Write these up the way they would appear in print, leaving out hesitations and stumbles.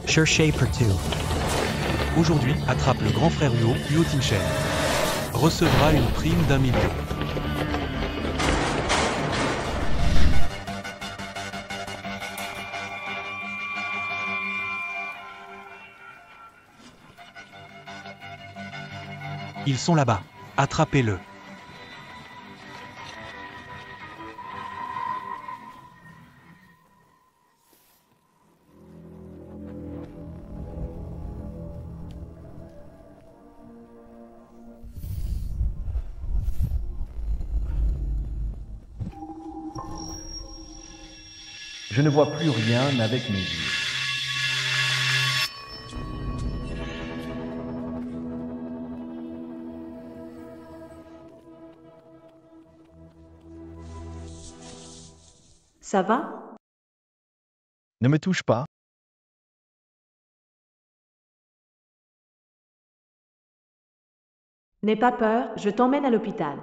Cherchez partout. Aujourd'hui, attrape le grand frère Huo, Huo Tingshen. Recevra une prime d'1 million. Ils sont là-bas. Attrapez-le. Je ne vois plus rien avec mes yeux. Ça va? Ne me touche pas. N'aie pas peur, je t'emmène à l'hôpital.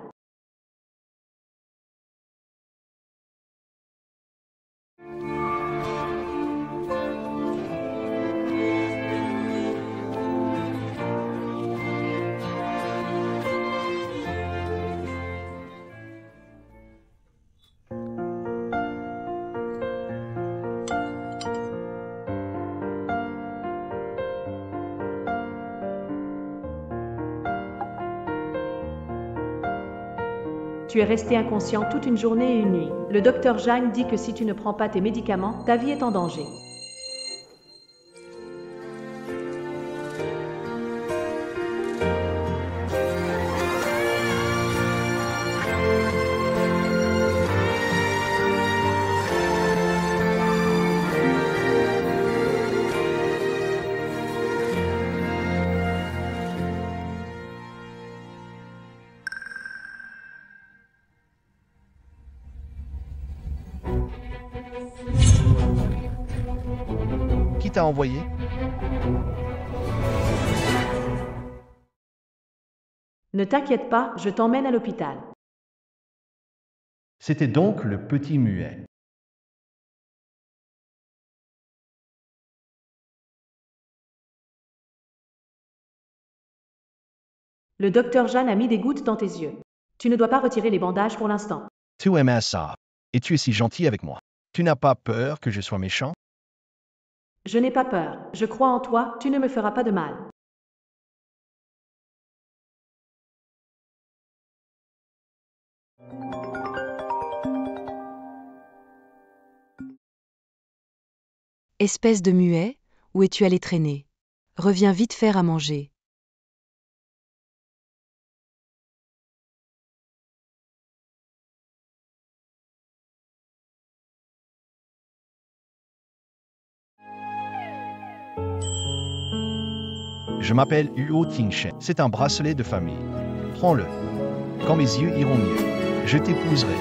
Tu es resté inconscient toute une journée et une nuit. Le docteur Zhang dit que si tu ne prends pas tes médicaments, ta vie est en danger. Qui t'a envoyé? Ne t'inquiète pas, je t'emmène à l'hôpital. C'était donc le petit muet. Le docteur Zhang a mis des gouttes dans tes yeux. Tu ne dois pas retirer les bandages pour l'instant. Tu aimes ça. Et tu es si gentil avec moi. Tu n'as pas peur que je sois méchant? Je n'ai pas peur. Je crois en toi, tu ne me feras pas de mal. Espèce de muet, où es-tu allé traîner? Reviens vite faire à manger. Je m'appelle Huo Tingshen. C'est un bracelet de famille. Prends-le. Quand mes yeux iront mieux, je t'épouserai.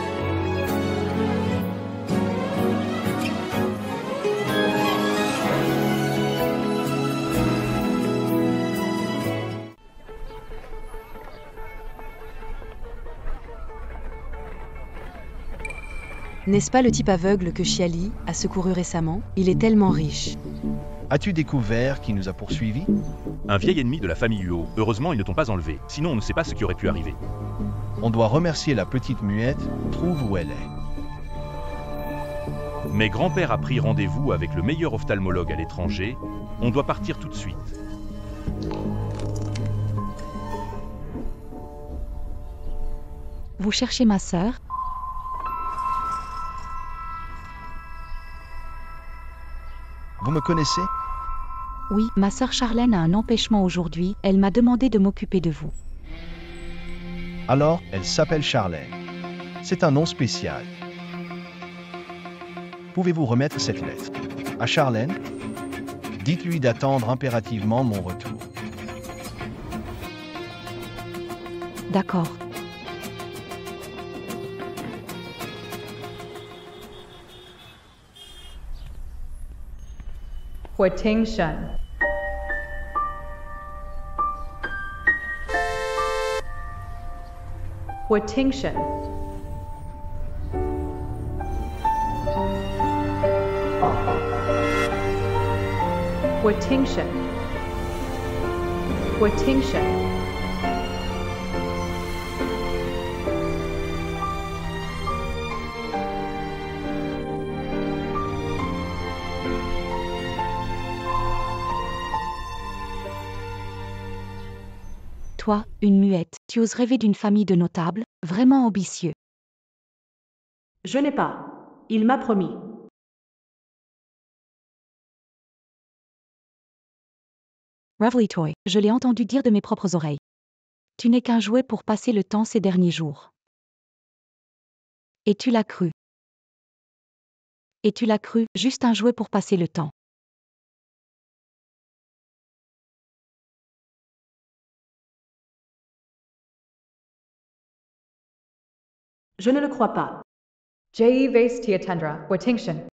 N'est-ce pas le type aveugle que Xiali a secouru récemment? Il est tellement riche. As-tu découvert qui nous a poursuivis? Un vieil ennemi de la famille Huo. Heureusement, ils ne t'ont pas enlevé. Sinon, on ne sait pas ce qui aurait pu arriver. On doit remercier la petite muette. Trouve où elle est. Mais grand-père a pris rendez-vous avec le meilleur ophtalmologue à l'étranger. On doit partir tout de suite. Vous cherchez ma sœur? Vous me connaissez? Oui, ma sœur Charlène a un empêchement aujourd'hui. Elle m'a demandé de m'occuper de vous. Alors, elle s'appelle Charlène. C'est un nom spécial. Pouvez-vous remettre cette lettre à Charlène? Dites-lui d'attendre impérativement mon retour. D'accord. Huo Tingshen. Huo Tingshen. Worthington. Worthington. Toi, une muette, tu oses rêver d'une famille de notables, vraiment ambitieux. Je n'ai pas. Il m'a promis. Ravelytoy, je l'ai entendu dire de mes propres oreilles. Tu n'es qu'un jouet pour passer le temps ces derniers jours. Et tu l'as cru. Et tu l'as cru, juste un jouet pour passer le temps. Je ne le crois pas. Worthington.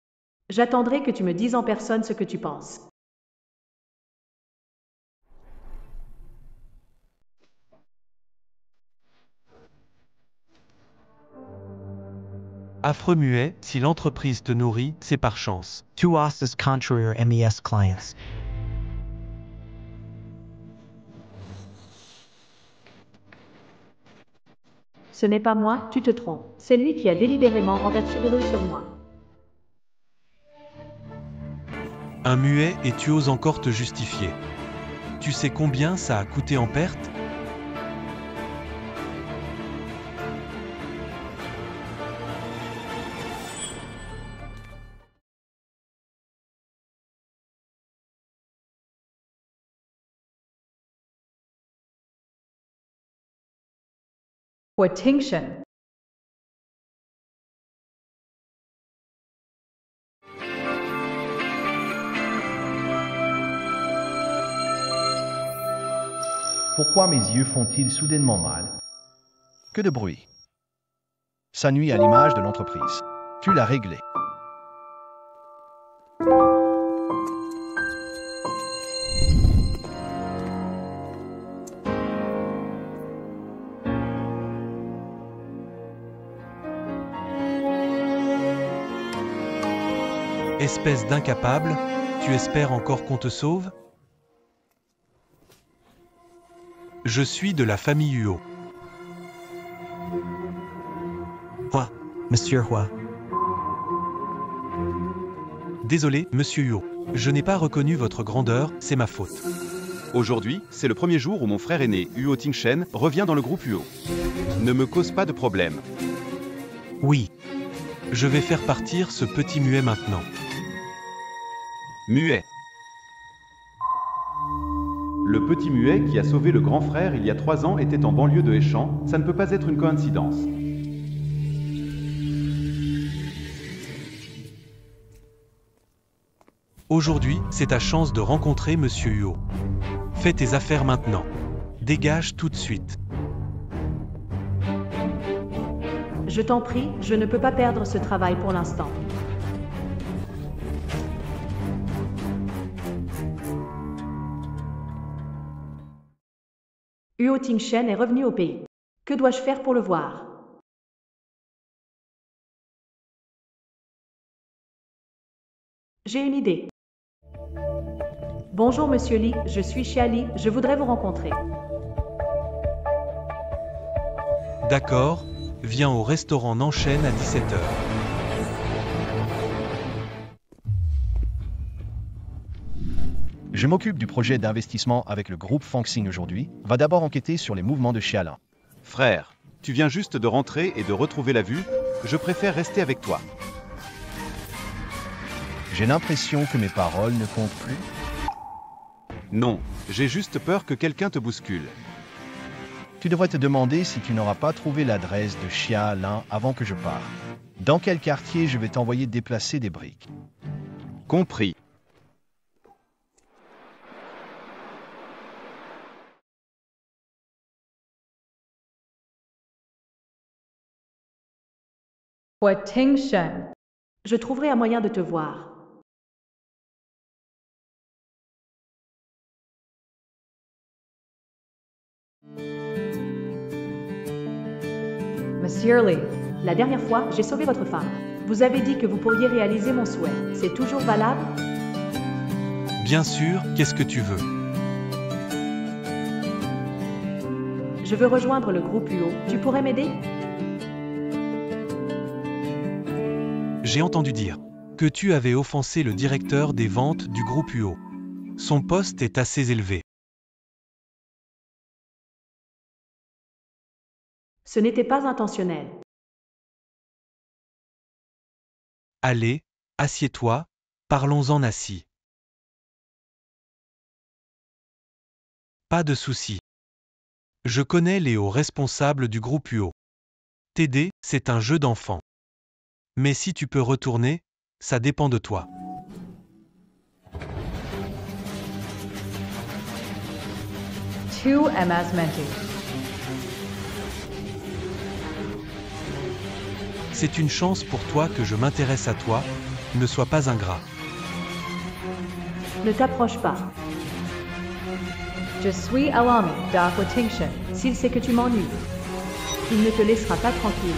J'attendrai que tu me dises en personne ce que tu penses. Affreux muet, si l'entreprise te nourrit, c'est par chance. Tu as as contrarier MES clients. Ce n'est pas moi, tu te trompes. C'est lui qui a délibérément renversé de l'eau sur moi. Un muet et tu oses encore te justifier. Tu sais combien ça a coûté en perte? Worthington. Pourquoi mes yeux font-ils soudainement mal? Que de bruit. Ça nuit à l'image de l'entreprise. Tu l'as réglé. Espèce d'incapable, tu espères encore qu'on te sauve? Je suis de la famille Huo. Hua, Monsieur Hua. Désolé, monsieur Huo. Je n'ai pas reconnu votre grandeur, c'est ma faute. Aujourd'hui, c'est le premier jour où mon frère aîné, Huo Tingshen, revient dans le groupe Huo. Ne me cause pas de problème. Oui. Je vais faire partir ce petit muet maintenant. Muet. Le petit muet qui a sauvé le grand frère il y a 3 ans était en banlieue de Échamps, ça ne peut pas être une coïncidence. Aujourd'hui, c'est ta chance de rencontrer monsieur Huo. Fais tes affaires maintenant. Dégage tout de suite. Je t'en prie, je ne peux pas perdre ce travail pour l'instant. Huo Tingshen est revenu au pays. Que dois-je faire pour le voir? J'ai une idée. Bonjour monsieur Li, je suis Xia Li, je voudrais vous rencontrer. D'accord, viens au restaurant Nanshen à 17h. Je m'occupe du projet d'investissement avec le groupe Fangxing aujourd'hui. Va d'abord enquêter sur les mouvements de Xialin. Frère, tu viens juste de rentrer et de retrouver la vue, je préfère rester avec toi. J'ai l'impression que mes paroles ne comptent plus. Non, j'ai juste peur que quelqu'un te bouscule. Tu devrais te demander si tu n'auras pas trouvé l'adresse de Xialin avant que je parte. Dans quel quartier je vais t'envoyer déplacer des briques? Compris. Worthington. Je trouverai un moyen de te voir. Monsieur Li. La dernière fois, j'ai sauvé votre femme. Vous avez dit que vous pourriez réaliser mon souhait. C'est toujours valable? Bien sûr, qu'est-ce que tu veux? Je veux rejoindre le groupe UO. Tu pourrais m'aider? J'ai entendu dire que tu avais offensé le directeur des ventes du groupe UO. Son poste est assez élevé. Ce n'était pas intentionnel. Allez, assieds-toi, parlons-en assis. Pas de souci. Je connais les hauts responsables du groupe UO. T'aider, c'est un jeu d'enfant. Mais si tu peux retourner, ça dépend de toi. Two MS Menti. C'est une chance pour toi que je m'intéresse à toi, ne sois pas ingrat. Ne t'approche pas. Je suis Alami d'Aquatingshan. S'il sait que tu m'ennuies, il ne te laissera pas tranquille.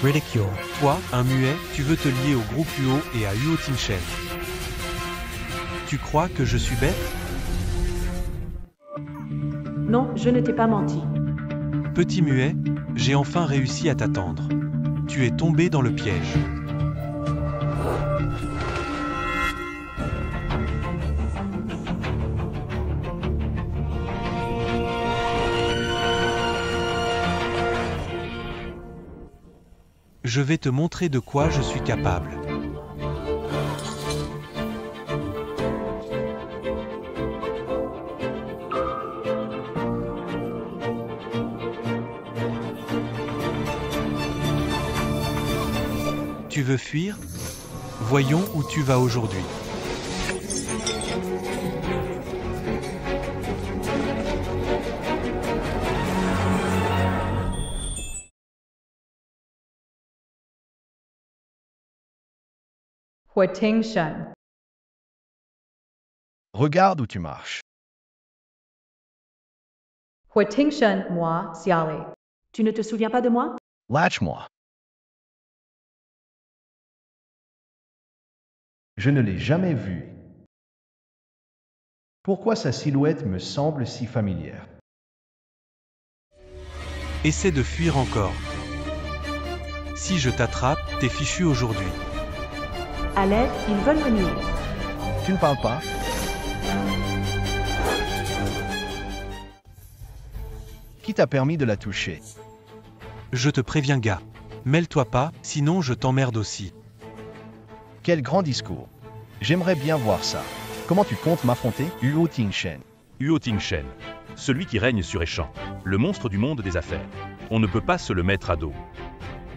Ridicule. Toi, un muet, tu veux te lier au groupe UO et à UO Tingshen. Tu crois que je suis bête? Non, je ne t'ai pas menti. Petit muet, j'ai enfin réussi à t'attendre. Tu es tombé dans le piège. Je vais te montrer de quoi je suis capable. Tu veux fuir? Voyons où tu vas aujourd'hui. Huatingshan. Regarde où tu marches. Huatingshan, moi, Xiali. Tu ne te souviens pas de moi? Lâche-moi. Je ne l'ai jamais vu. Pourquoi sa silhouette me semble si familière? Essaie de fuir encore. Si je t'attrape, t'es fichu aujourd'hui. À l'aide, ils veulent me nuire. Tu ne parles pas? Qui t'a permis de la toucher? Je te préviens, gars. Mêle-toi pas, sinon je t'emmerde aussi. Quel grand discours. J'aimerais bien voir ça. Comment tu comptes m'affronter, UO Tingshen? UO Tingshen, celui qui règne sur Échan, le monstre du monde des affaires. On ne peut pas se le mettre à dos.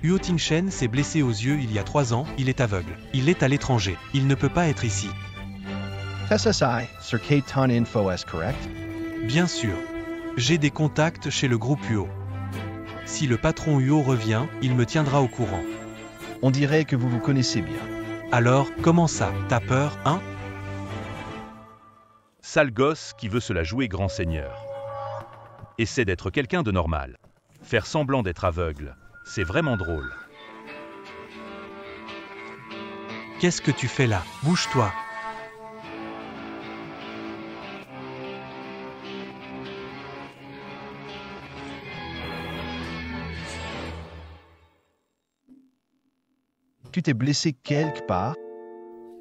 UO Tingshen s'est blessé aux yeux il y a 3 ans, il est aveugle. Il est à l'étranger, il ne peut pas être ici. SSI, sur K-Ton Info est correct? Bien sûr. J'ai des contacts chez le groupe UO. Si le patron UO revient, il me tiendra au courant. On dirait que vous vous connaissez bien. Alors, comment ça? T'as peur, hein? Sale gosse qui veut se la jouer grand seigneur. Essaie d'être quelqu'un de normal. Faire semblant d'être aveugle, c'est vraiment drôle. Qu'est-ce que tu fais là? Bouge-toi. Tu t'es blessé quelque part?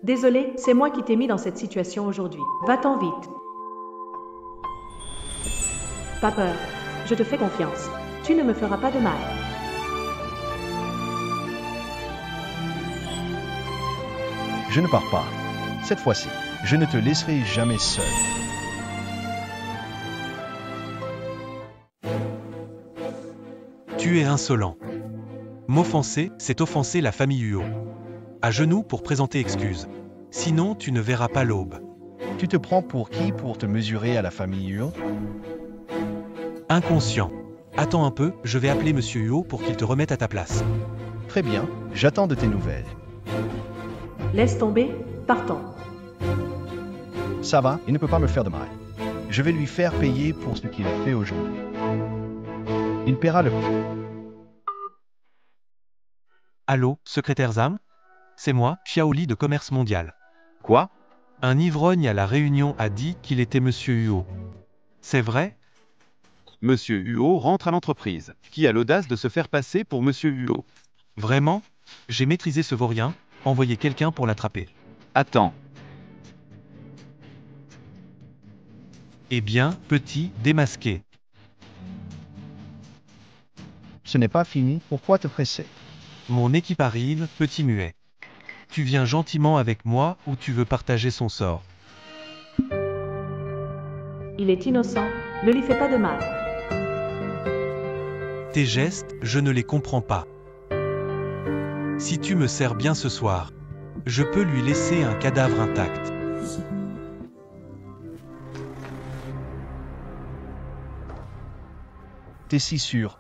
Désolé, c'est moi qui t'ai mis dans cette situation aujourd'hui. Va-t'en vite. Pas peur. Je te fais confiance. Tu ne me feras pas de mal. Je ne pars pas. Cette fois-ci, je ne te laisserai jamais seul. Tu es insolent. M'offenser, c'est offenser la famille UO. À genoux pour présenter excuse. Sinon, tu ne verras pas l'aube. Tu te prends pour qui pour te mesurer à la famille UO? Inconscient. Attends un peu, je vais appeler Monsieur UO pour qu'il te remette à ta place. Très bien, j'attends de tes nouvelles. Laisse tomber, partons. Ça va, il ne peut pas me faire de mal. Je vais lui faire payer pour ce qu'il a fait aujourd'hui. Il paiera le prix. Allô, secrétaire Zam? c'est moi, Xiaoli de Commerce Mondial. Quoi? Un ivrogne à la réunion a dit qu'il était Monsieur Huo. C'est vrai? Monsieur Huo rentre à l'entreprise. Qui a l'audace de se faire passer pour Monsieur Huo? Vraiment? J'ai maîtrisé ce vaurien, envoyez quelqu'un pour l'attraper. Attends. Eh bien, petit, démasqué. Ce n'est pas fini, pourquoi te presser? Mon équipe arrive, petit muet. Tu viens gentiment avec moi ou tu veux partager son sort? Il est innocent, ne lui fais pas de mal. Tes gestes, je ne les comprends pas. Si tu me sers bien ce soir, je peux lui laisser un cadavre intact. T'es si sûr,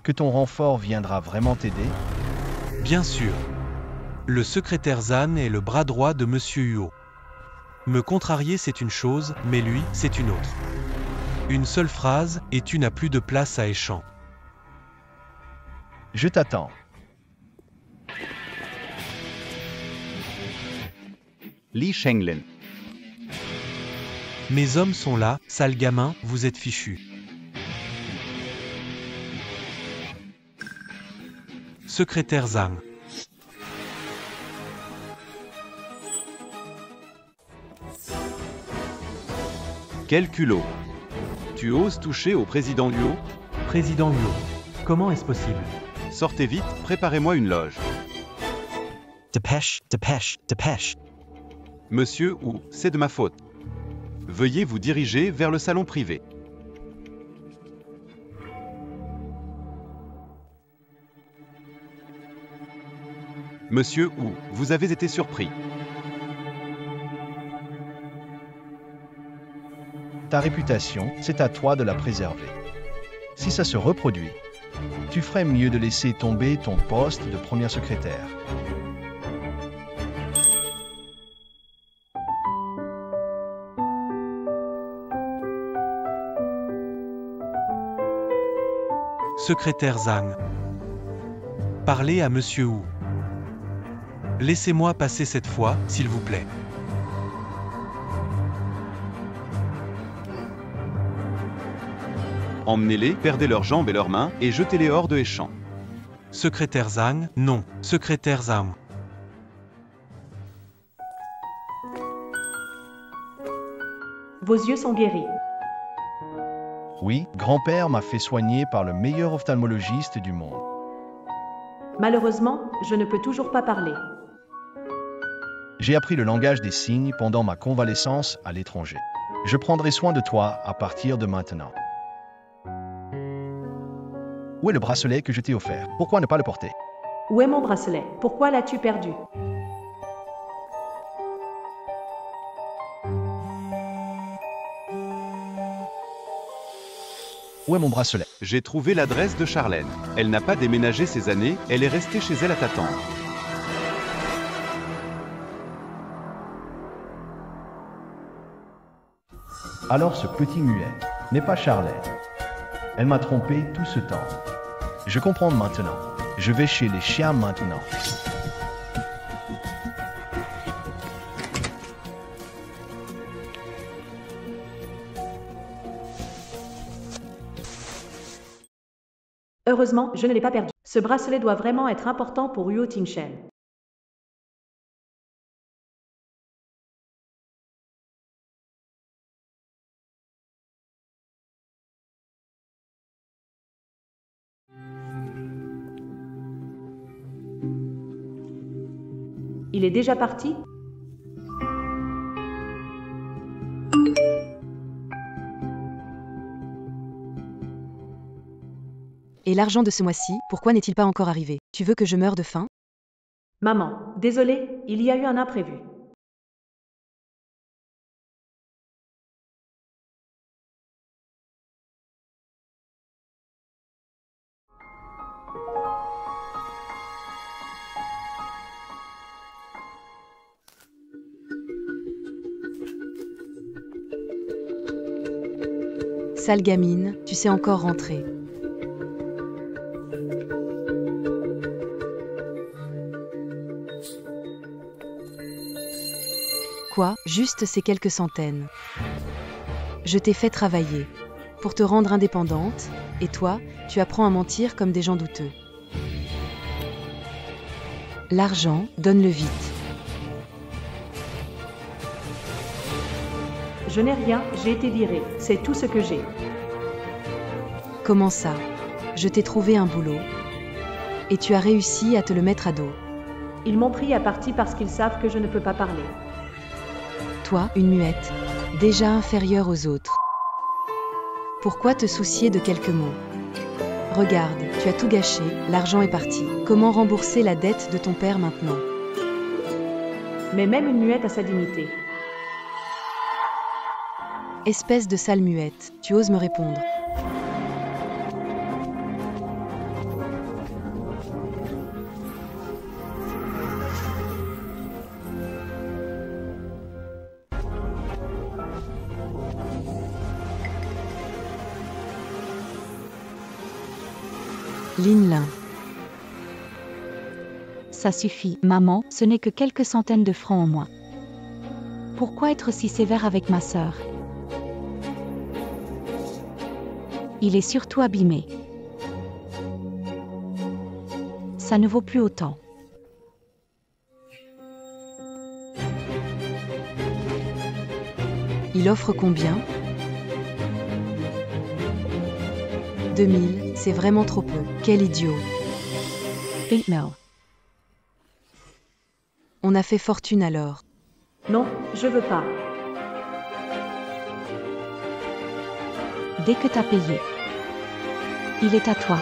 que ton renfort viendra vraiment t'aider? Bien sûr. Le secrétaire Zan est le bras droit de Monsieur Huo. Me contrarier c'est une chose, mais lui, c'est une autre. Une seule phrase, et tu n'as plus de place à échant. Je t'attends. Li Shenglin. Mes hommes sont là, sale gamin, vous êtes fichus. Secrétaire Zhang. Quel culot. Tu oses toucher au président Huo? Président Huo. Comment est-ce possible? Sortez vite, préparez-moi une loge. Dépêche, dépêche, dépêche. Monsieur Hu, c'est de ma faute. Veuillez vous diriger vers le salon privé. Monsieur Hu, vous avez été surpris. Ta réputation, c'est à toi de la préserver. Si ça se reproduit, tu ferais mieux de laisser tomber ton poste de première secrétaire. Secrétaire Zhang. Parlez à Monsieur Hu. Laissez-moi passer cette fois, s'il vous plaît. Emmenez-les, perdez leurs jambes et leurs mains, et jetez-les hors de Échamp. Secrétaire Zhang, non. Secrétaire Zhang. Vos yeux sont guéris. Oui, grand-père m'a fait soigner par le meilleur ophtalmologiste du monde. Malheureusement, je ne peux toujours pas parler. J'ai appris le langage des signes pendant ma convalescence à l'étranger. Je prendrai soin de toi à partir de maintenant. Où est le bracelet que je t'ai offert? Pourquoi ne pas le porter? Où est mon bracelet? Pourquoi l'as-tu perdu? Où est mon bracelet? J'ai trouvé l'adresse de Charlène. Elle n'a pas déménagé ces années, elle est restée chez elle à t'attendre. Alors ce petit muet n'est pas Charlène. Elle m'a trompé tout ce temps. Je comprends maintenant. Je vais chez les chiens maintenant. Heureusement, je ne l'ai pas perdu. Ce bracelet doit vraiment être important pour Huo Tingshen. Il est déjà parti? Et l'argent de ce mois-ci, pourquoi n'est-il pas encore arrivé? Tu veux que je meure de faim? Maman, désolée, il y a eu un imprévu. Sale gamine, tu sais encore rentrer. Quoi, juste ces quelques centaines? Je t'ai fait travailler pour te rendre indépendante, et toi, tu apprends à mentir comme des gens douteux. L'argent, donne-le vite. Je n'ai rien, j'ai été virée. C'est tout ce que j'ai. Comment ça? Je t'ai trouvé un boulot. Et tu as réussi à te le mettre à dos. Ils m'ont pris à partie parce qu'ils savent que je ne peux pas parler. Toi, une muette, déjà inférieure aux autres. Pourquoi te soucier de quelques mots? Regarde, tu as tout gâché, l'argent est parti. Comment rembourser la dette de ton père maintenant? Mais même une muette a sa dignité. Espèce de sale muette, tu oses me répondre? Lin Lin. Ça suffit, maman, ce n'est que quelques centaines de francs en moins. Pourquoi être si sévère avec ma sœur? Il est surtout abîmé. Ça ne vaut plus autant. Il offre combien? 2000, c'est vraiment trop peu. Quel idiot. 20 000. On a fait fortune alors. Non, je veux pas. Dès que t'as payé. Il est à toi.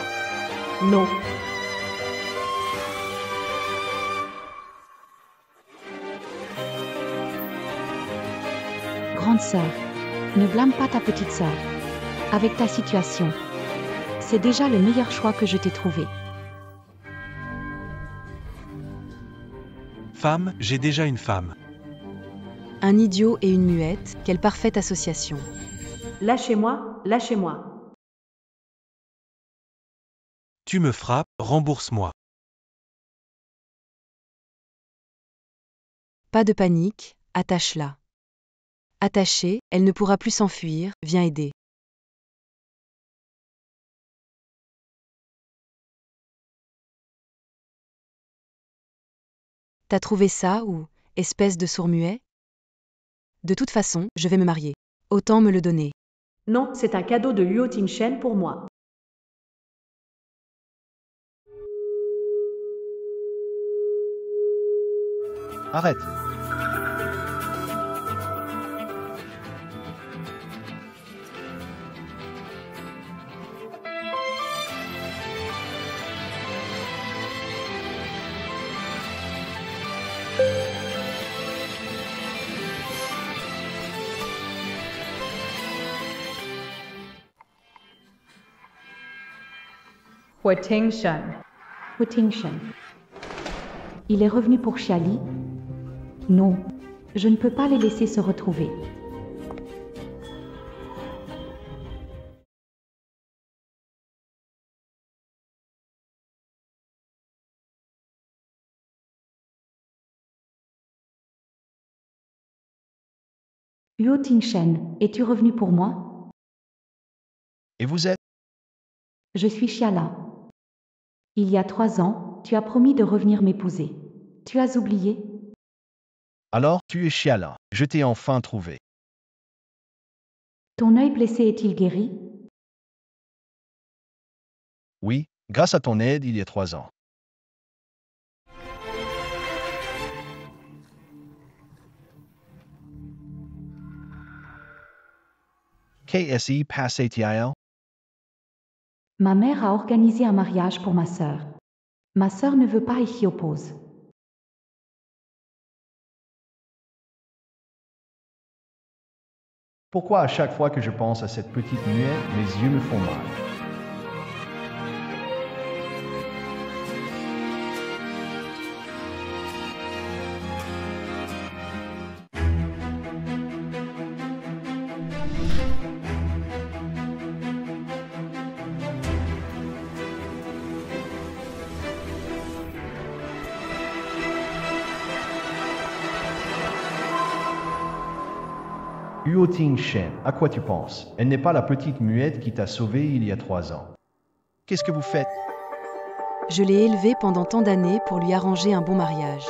Non. Grande sœur, ne blâme pas ta petite sœur. Avec ta situation, c'est déjà le meilleur choix que je t'ai trouvé. Femme, j'ai déjà une femme. Un idiot et une muette, quelle parfaite association. Lâchez-moi, lâchez-moi. Tu me frappes, rembourse-moi. Pas de panique, attache-la. Attachée, elle ne pourra plus s'enfuir, viens aider. T'as trouvé ça ou, espèce de sourd-muet? De toute façon, je vais me marier. Autant me le donner. Non, c'est un cadeau de Luo Tingshen pour moi. Arrête. Huatingshan. Huatingshan. Il est revenu pour Xiali? Non, je ne peux pas les laisser se retrouver. Luo Tingshen, es-tu revenu pour moi? Et vous êtes? Je suis Xiala. Il y a 3 ans, tu as promis de revenir m'épouser. Tu as oublié? Alors, tu es Xiala. Je t'ai enfin trouvé. Ton œil blessé est-il guéri? Oui, grâce à ton aide il y a 3 ans. KSE passé-il? Ma mère a organisé un mariage pour ma sœur. Ma sœur ne veut pas et s'y oppose. Pourquoi à chaque fois que je pense à cette petite muette, mes yeux me font mal? Huo Ting Shen, à quoi tu penses? Elle n'est pas la petite muette qui t'a sauvé il y a 3 ans. Qu'est-ce que vous faites? Je l'ai élevée pendant tant d'années pour lui arranger un bon mariage.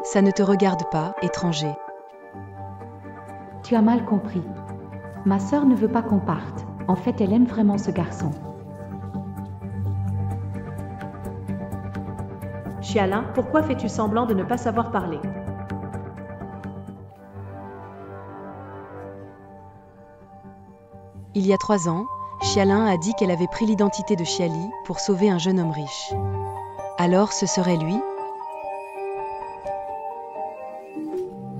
Ça ne te regarde pas, étranger. Tu as mal compris. Ma sœur ne veut pas qu'on parte. En fait, elle aime vraiment ce garçon. Xialin, pourquoi fais-tu semblant de ne pas savoir parler? Il y a 3 ans, Xialin a dit qu'elle avait pris l'identité de Xiali pour sauver un jeune homme riche. Alors ce serait lui?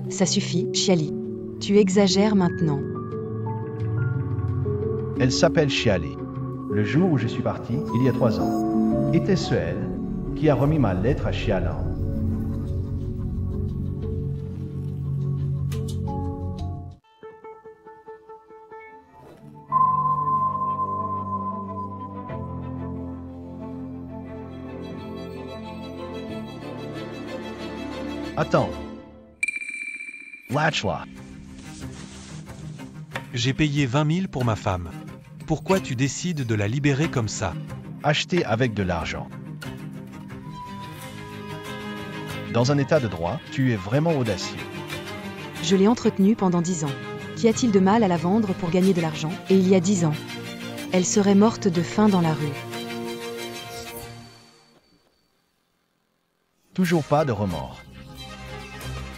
Ça suffit, Xiali. Tu exagères maintenant. Elle s'appelle Xiali. Le jour où je suis parti, il y a 3 ans, était-ce elle qui a remis ma lettre à Xialan? Attends. Lâche-la. J'ai payé 20 000 pour ma femme. Pourquoi tu décides de la libérer comme ça? Acheter avec de l'argent. Dans un état de droit, tu es vraiment audacieux. Je l'ai entretenue pendant 10 ans. Qu'y a-t-il de mal à la vendre pour gagner de l'argent? Et il y a 10 ans, elle serait morte de faim dans la rue. Toujours pas de remords.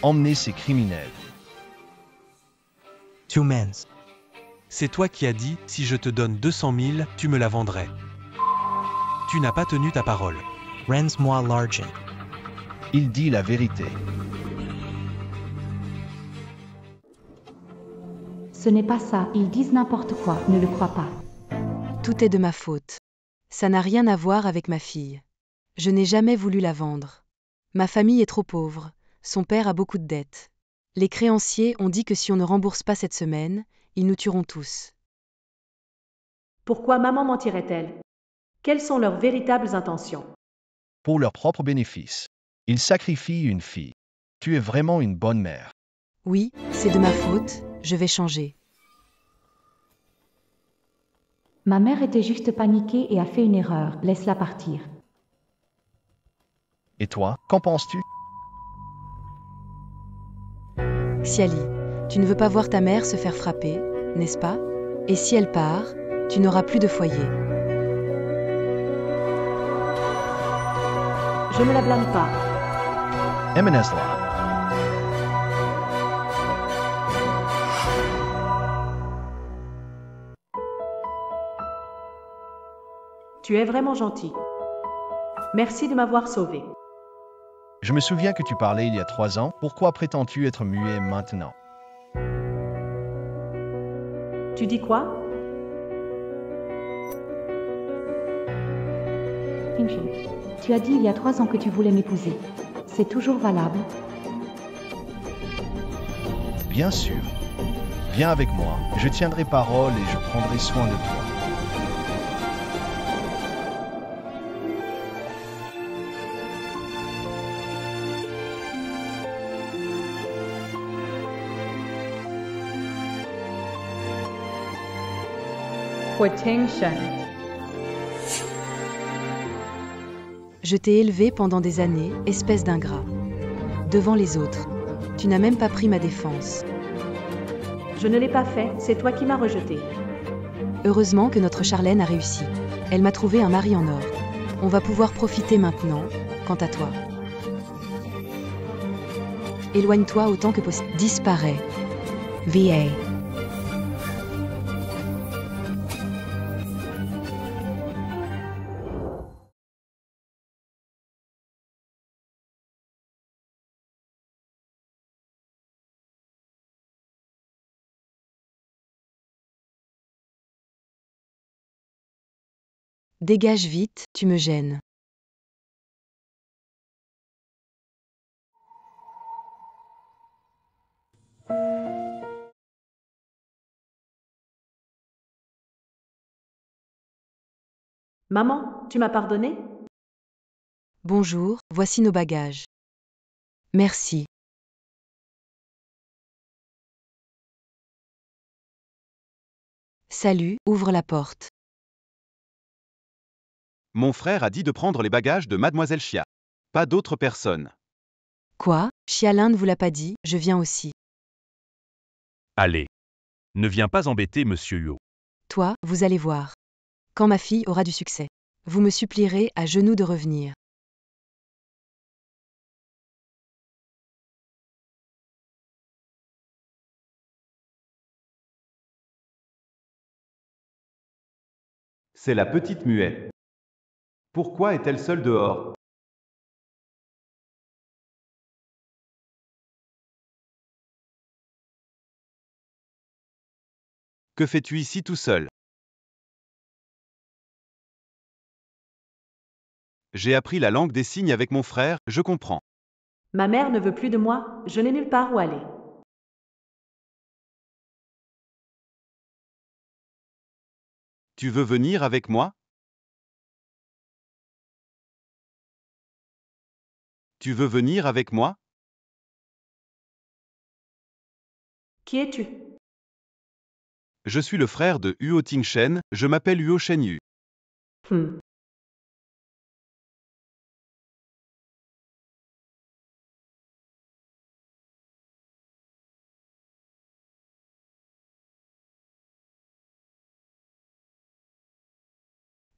Emmener ces criminels. Two men's. C'est toi qui as dit, si je te donne 200 000, tu me la vendrais. Tu n'as pas tenu ta parole. Rends-moi l'argent. Il dit la vérité. Ce n'est pas ça, ils disent n'importe quoi, ne le crois pas. Tout est de ma faute. Ça n'a rien à voir avec ma fille. Je n'ai jamais voulu la vendre. Ma famille est trop pauvre. Son père a beaucoup de dettes. Les créanciers ont dit que si on ne rembourse pas cette semaine, ils nous tueront tous. Pourquoi maman mentirait-elle? Quelles sont leurs véritables intentions? Pour leur propre bénéfice. Ils sacrifient une fille. Tu es vraiment une bonne mère. Oui, c'est de ma faute, je vais changer. Ma mère était juste paniquée et a fait une erreur, laisse-la partir. Et toi, qu'en penses-tu? Xiali, tu ne veux pas voir ta mère se faire frapper, n'est-ce pas? Et si elle part, tu n'auras plus de foyer. Je ne la blâme pas. Emenesla. Tu es vraiment gentil. Merci de m'avoir sauvé. Je me souviens que tu parlais il y a 3 ans. Pourquoi prétends-tu être muet maintenant? Tu dis quoi? Tingshin, tu as dit il y a 3 ans que tu voulais m'épouser. C'est toujours valable? Bien sûr. Viens avec moi. Je tiendrai parole et je prendrai soin de toi. Huating Shen. Je t'ai élevé pendant des années, espèce d'ingrat. Devant les autres. Tu n'as même pas pris ma défense. Je ne l'ai pas fait, c'est toi qui m'as rejeté. Heureusement que notre Charlène a réussi. Elle m'a trouvé un mari en or. On va pouvoir profiter maintenant, quant à toi. Éloigne-toi autant que possible. Disparais. VA. Dégage vite, tu me gênes. Maman, tu m'as pardonné? Bonjour, voici nos bagages. Merci. Salut, ouvre la porte. Mon frère a dit de prendre les bagages de Mademoiselle Chia. Pas d'autres personnes. Quoi? Chialin ne vous l'a pas dit, je viens aussi. Allez. Ne viens pas embêter Monsieur Huo. Toi, vous allez voir. Quand ma fille aura du succès. Vous me supplierez à genoux de revenir. C'est la petite muette. Pourquoi est-elle seule dehors? Que fais-tu ici tout seul? J'ai appris la langue des signes avec mon frère, je comprends. Ma mère ne veut plus de moi, je n'ai nulle part où aller. Tu veux venir avec moi? Tu veux venir avec moi? Qui es-tu? Je suis le frère de Huo Tingshen, je m'appelle Huo Shenyu. Hmm.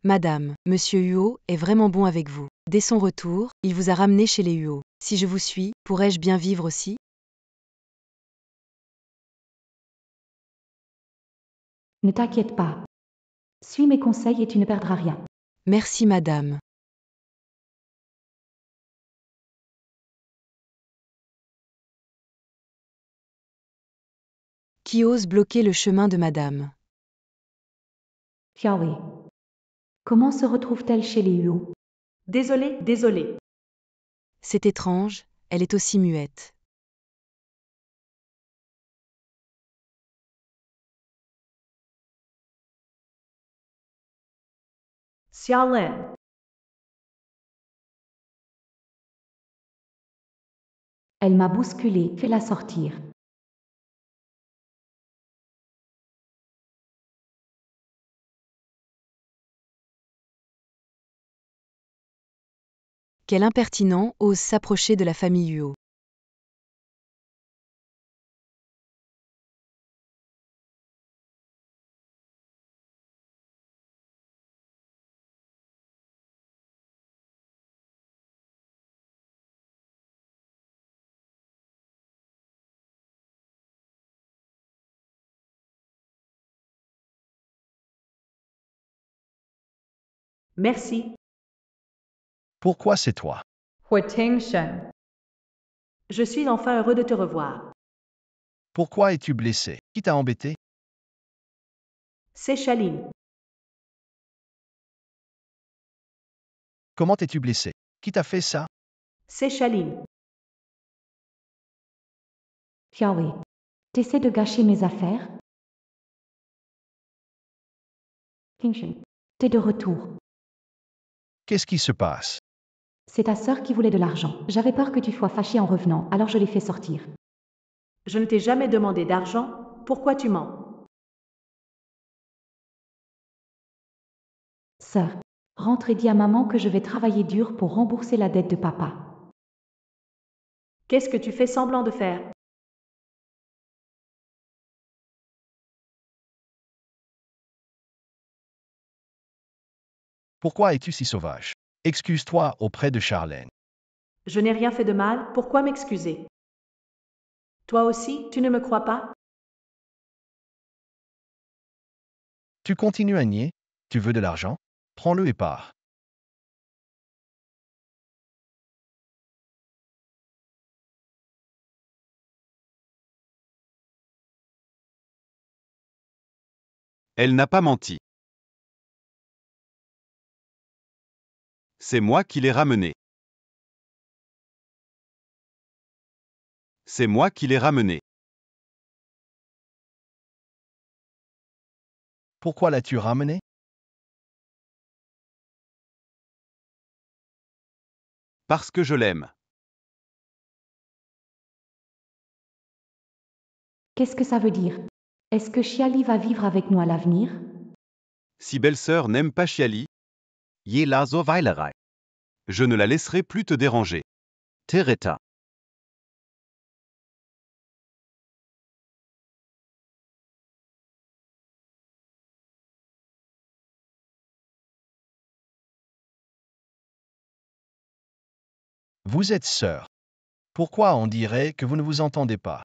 Madame, Monsieur Huo est vraiment bon avec vous. Dès son retour, il vous a ramené chez les Huo. Si je vous suis, pourrais-je bien vivre aussi? Ne t'inquiète pas. Suis mes conseils et tu ne perdras rien. Merci madame. Qui ose bloquer le chemin de madame? Xiaowei. Comment se retrouve-t-elle chez les Huo? Désolé. C'est étrange, elle est aussi muette. Xiaolin. Elle m'a bousculé, fais-la sortir. Quel impertinent ose s'approcher de la famille Huo. Merci. Pourquoi c'est toi? Huating-shen. Je suis enfin heureux de te revoir. Pourquoi es-tu blessé? Qui t'a embêté? C'est Chaline. Comment es-tu blessé? Qui t'a fait ça? C'est Chaline. Xiaowei. T'essaies de gâcher mes affaires? Tingshen. T'es de retour. Qu'est-ce qui se passe? C'est ta sœur qui voulait de l'argent. J'avais peur que tu sois fâché en revenant, alors je l'ai fait sortir. Je ne t'ai jamais demandé d'argent, pourquoi tu mens? Sœur, rentre et dis à maman que je vais travailler dur pour rembourser la dette de papa. Qu'est-ce que tu fais semblant de faire? Pourquoi es-tu si sauvage? Excuse-toi auprès de Charlène. Je n'ai rien fait de mal, pourquoi m'excuser? Toi aussi, tu ne me crois pas? Tu continues à nier? Tu veux de l'argent? Prends-le et pars. Elle n'a pas menti. C'est moi qui l'ai ramenée. C'est moi qui l'ai ramenée. Pourquoi l'as-tu ramené? Parce que je l'aime. Qu'est-ce que ça veut dire? Est-ce que Chiali va vivre avec nous à l'avenir? Si belle-sœur n'aime pas Chiali, Jela zur Weilerei. je ne la laisserai plus te déranger. Tirita. Vous êtes sœurs. Pourquoi on dirait que vous ne vous entendez pas?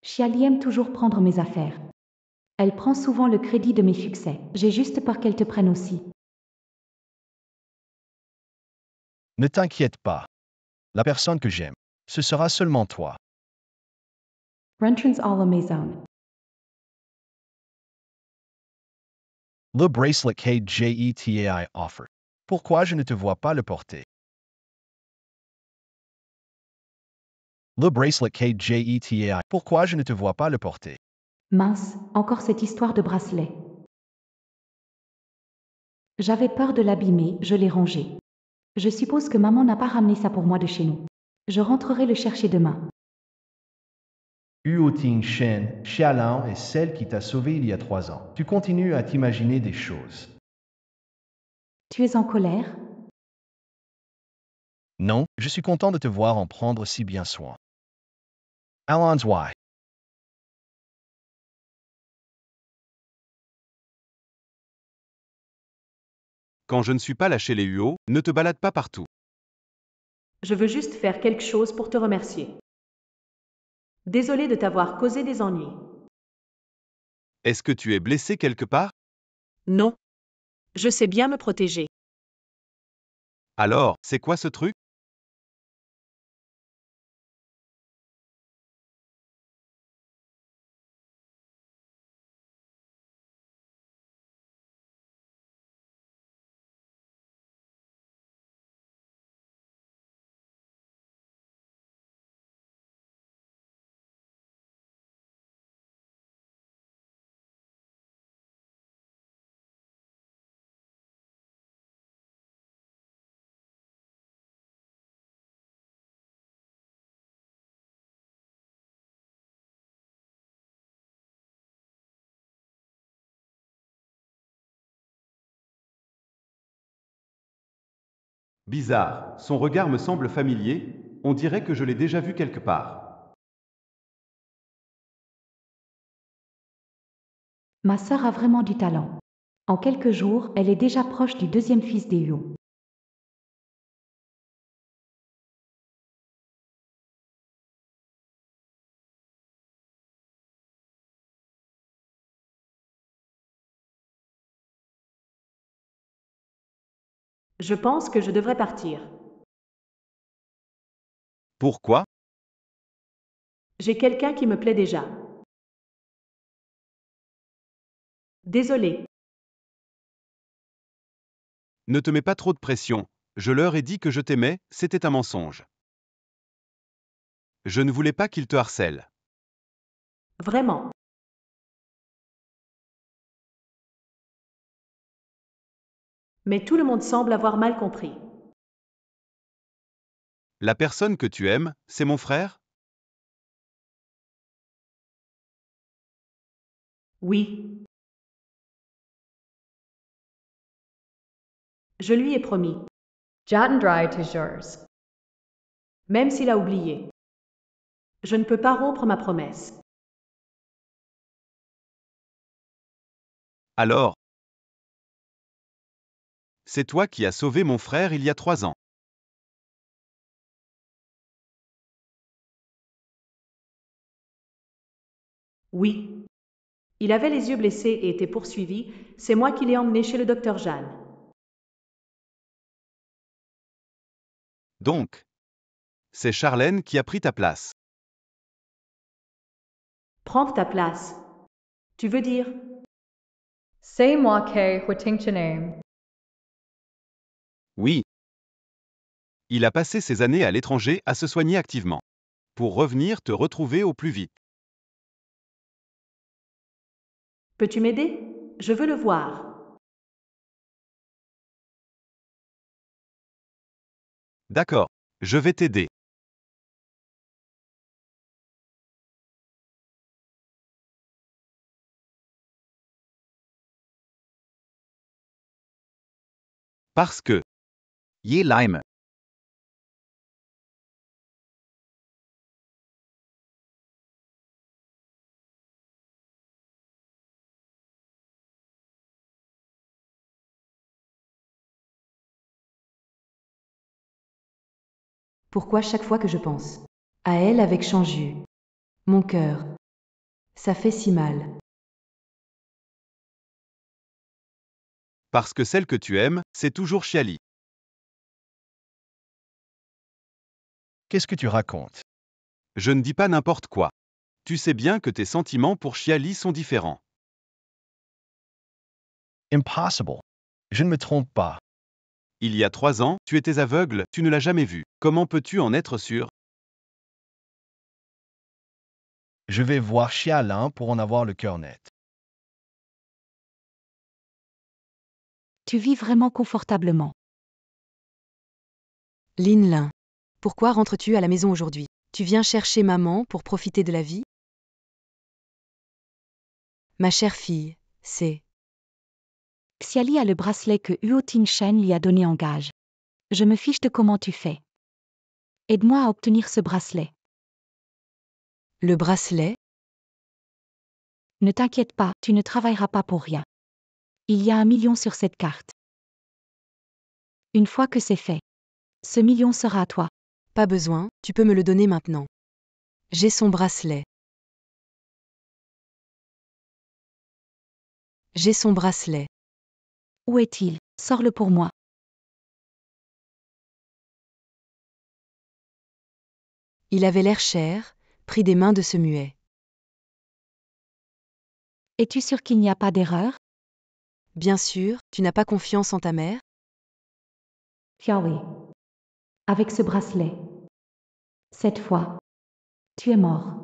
Chiali aime toujours prendre mes affaires. Elle prend souvent le crédit de mes succès. J'ai juste peur qu'elle te prenne aussi. Ne t'inquiète pas. La personne que j'aime, ce sera seulement toi. Rentrance à la maison. Le bracelet KJETAI offer. Pourquoi je ne te vois pas le porter? Le bracelet KJETAI. Pourquoi je ne te vois pas le porter? Mince, encore cette histoire de bracelet. J'avais peur de l'abîmer, je l'ai rangé. Je suppose que maman n'a pas ramené ça pour moi de chez nous. Je rentrerai le chercher demain. Huo Ting Shen, Xiaolao est celle qui t'a sauvé il y a 3 ans. Tu continues à t'imaginer des choses. Tu es en colère? Non, je suis content de te voir en prendre si bien soin. Allons y. Quand je ne suis pas là chez les Huo, ne te balade pas partout. Je veux juste faire quelque chose pour te remercier. Désolée de t'avoir causé des ennuis. Est-ce que tu es blessé quelque part? Non. Je sais bien me protéger. Alors, c'est quoi ce truc? Bizarre, son regard me semble familier, on dirait que je l'ai déjà vu quelque part. Ma sœur a vraiment du talent. En quelques jours, elle est déjà proche du deuxième fils des Huo. Je pense que je devrais partir. Pourquoi? J'ai quelqu'un qui me plaît déjà. Désolée. Ne te mets pas trop de pression, je leur ai dit que je t'aimais, c'était un mensonge. Je ne voulais pas qu'ils te harcèlent. Vraiment. Mais tout le monde semble avoir mal compris. La personne que tu aimes, c'est mon frère? Oui. Je lui ai promis. Jatendrai Tijurs. Même s'il a oublié. Je ne peux pas rompre ma promesse. Alors? C'est toi qui as sauvé mon frère il y a 3 ans. Oui. Il avait les yeux blessés et était poursuivi, c'est moi qui l'ai emmené chez le docteur Jeanne. Donc, c'est Charlène qui a pris ta place. Prends ta place. Tu veux dire? Say moi ke hutingchename. Oui. Il a passé ses années à l'étranger à se soigner activement. Pour revenir te retrouver au plus vite. Peux-tu m'aider? Je veux le voir. D'accord, je vais t'aider. Parce que. Ye Lime. Pourquoi chaque fois que je pense à elle avec Chanju, mon cœur, ça fait si mal. Parce que celle que tu aimes, c'est toujours Chiali. Qu'est-ce que tu racontes? Je ne dis pas n'importe quoi. Tu sais bien que tes sentiments pour Chiali sont différents. Impossible. Je ne me trompe pas. Il y a 3 ans, tu étais aveugle, tu ne l'as jamais vu. Comment peux-tu en être sûr? Je vais voir Xialin pour en avoir le cœur net. Tu vis vraiment confortablement. Lin Lin, pourquoi rentres-tu à la maison aujourd'hui? Tu viens chercher maman pour profiter de la vie? Ma chère fille, c'est... Xiali a le bracelet que Huo Tingshen lui a donné en gage. Je me fiche de comment tu fais. Aide-moi à obtenir ce bracelet. Le bracelet? Ne t'inquiète pas, tu ne travailleras pas pour rien. Il y a 1 million sur cette carte. Une fois que c'est fait, ce million sera à toi. Pas besoin, tu peux me le donner maintenant. J'ai son bracelet. J'ai son bracelet. Où est-il? Sors-le pour moi. Il avait l'air cher, pris des mains de ce muet. Es-tu sûr qu'il n'y a pas d'erreur? Bien sûr, tu n'as pas confiance en ta mère? Xiaowei. Avec ce bracelet. Cette fois, tu es mort.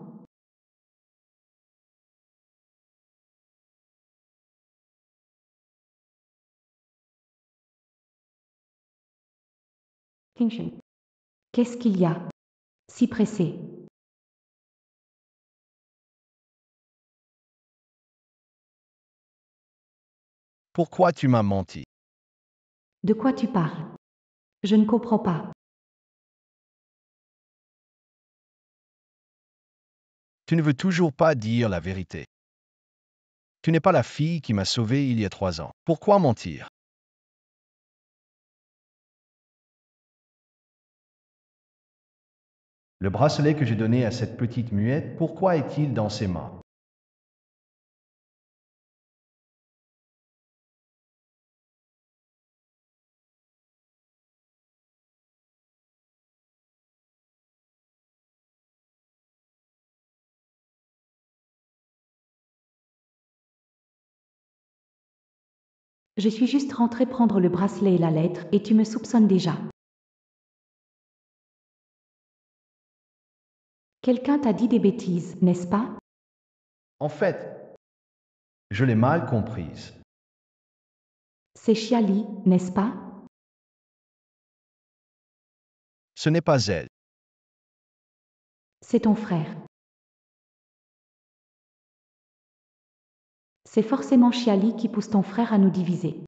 Tingshen. Qu'est-ce qu'il y a? Si pressé. Pourquoi tu m'as menti? De quoi tu parles? Je ne comprends pas. Tu ne veux toujours pas dire la vérité. Tu n'es pas la fille qui m'a sauvé il y a 3 ans. Pourquoi mentir? Le bracelet que j'ai donné à cette petite muette, pourquoi est-il dans ses mains? Je suis juste rentrée prendre le bracelet et la lettre, et tu me soupçonnes déjà. Quelqu'un t'a dit des bêtises, n'est-ce pas? En fait, je l'ai mal comprise. C'est Xiali, n'est-ce pas? Ce n'est pas elle. C'est ton frère. C'est forcément Xiali qui pousse ton frère à nous diviser.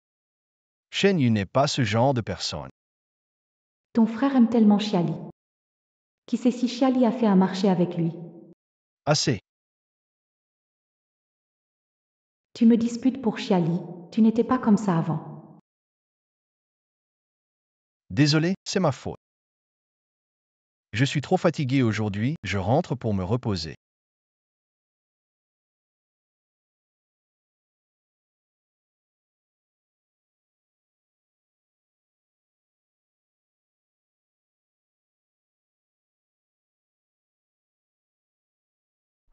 Shen Yu n'est pas ce genre de personne. Ton frère aime tellement Xiali. Qui sait si Xiali a fait un marché avec lui? Assez. Tu me disputes pour Xiali, tu n'étais pas comme ça avant. Désolé, c'est ma faute. Je suis trop fatigué aujourd'hui, je rentre pour me reposer.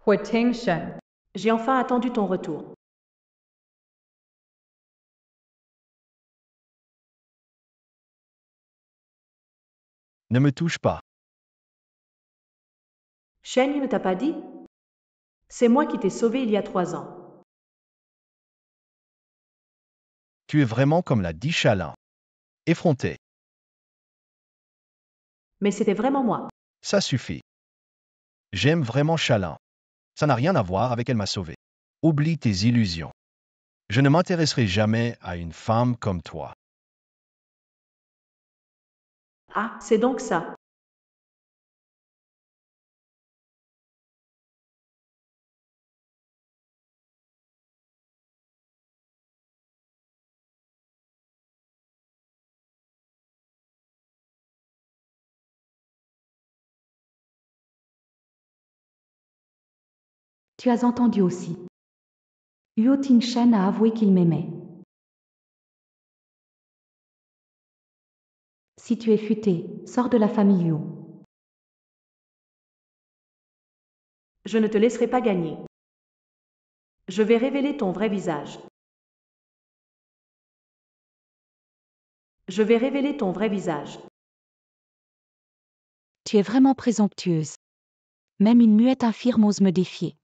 Huiting Shen. J'ai enfin attendu ton retour. Ne me touche pas. Shen Yu ne t'a pas dit? C'est moi qui t'ai sauvé il y a 3 ans. Tu es vraiment comme l'a dit Xialin. Effronté. Mais c'était vraiment moi. Ça suffit. J'aime vraiment Xialin. Ça n'a rien à voir avec elle m'a sauvé. Oublie tes illusions. Je ne m'intéresserai jamais à une femme comme toi. Ah, c'est donc ça. Tu as entendu aussi. Huo Tingshen a avoué qu'il m'aimait. Si tu es futé, sors de la famille Huo. Je ne te laisserai pas gagner. Je vais révéler ton vrai visage. Je vais révéler ton vrai visage. Tu es vraiment présomptueuse. Même une muette infirme ose me défier.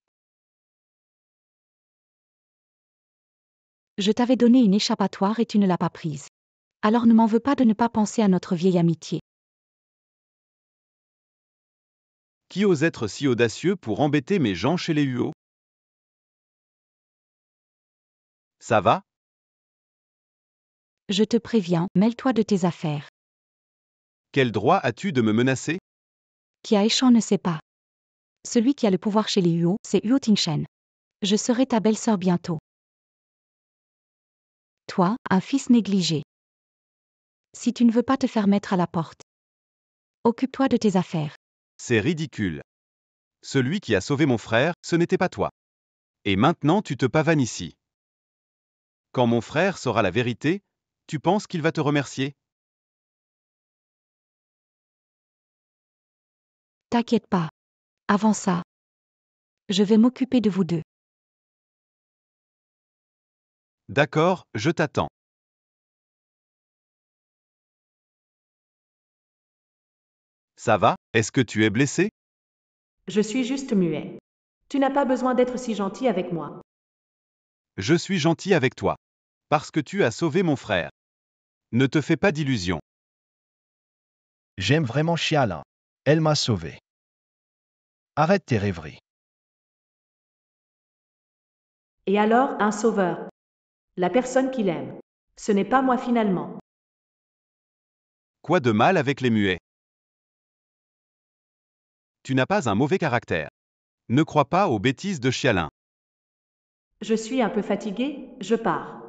Je t'avais donné une échappatoire et tu ne l'as pas prise. Alors ne m'en veux pas de ne pas penser à notre vieille amitié. Qui ose être si audacieux pour embêter mes gens chez les Huo? Ça va? Je te préviens, mêle-toi de tes affaires. Quel droit as-tu de me menacer? Qui a échant ne sait pas. Celui qui a le pouvoir chez les Huo, c'est Huo Tingshen. Je serai ta belle-sœur bientôt. Toi, un fils négligé. Si tu ne veux pas te faire mettre à la porte, occupe-toi de tes affaires. C'est ridicule. Celui qui a sauvé mon frère, ce n'était pas toi. Et maintenant tu te pavanes ici. Quand mon frère saura la vérité, tu penses qu'il va te remercier? T'inquiète pas. Avant ça, je vais m'occuper de vous deux. D'accord, je t'attends. Ça va? Est-ce que tu es blessé? Je suis juste muet. Tu n'as pas besoin d'être si gentil avec moi. Je suis gentil avec toi. Parce que tu as sauvé mon frère. Ne te fais pas d'illusions. J'aime vraiment Xiaolin. Elle m'a sauvé. Arrête tes rêveries. Et alors, un sauveur. La personne qu'il aime. Ce n'est pas moi finalement. Quoi de mal avec les muets? Tu n'as pas un mauvais caractère. Ne crois pas aux bêtises de Xiaolin. Je suis un peu fatiguée, je pars.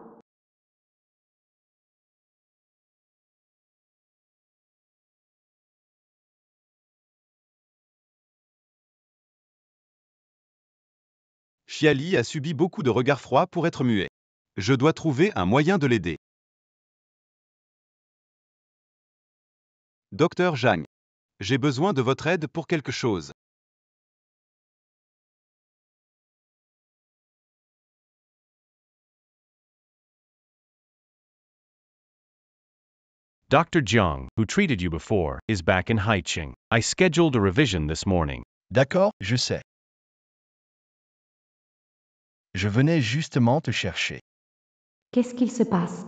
Xiali a subi beaucoup de regards froids pour être muet. Je dois trouver un moyen de l'aider. Docteur Zhang. J'ai besoin de votre aide pour quelque chose. Dr. Jiang, who treated you before, is back in Haiqing. I scheduled a revision this morning. D'accord, je sais. Je venais justement te chercher. Qu'est-ce qu'il se passe?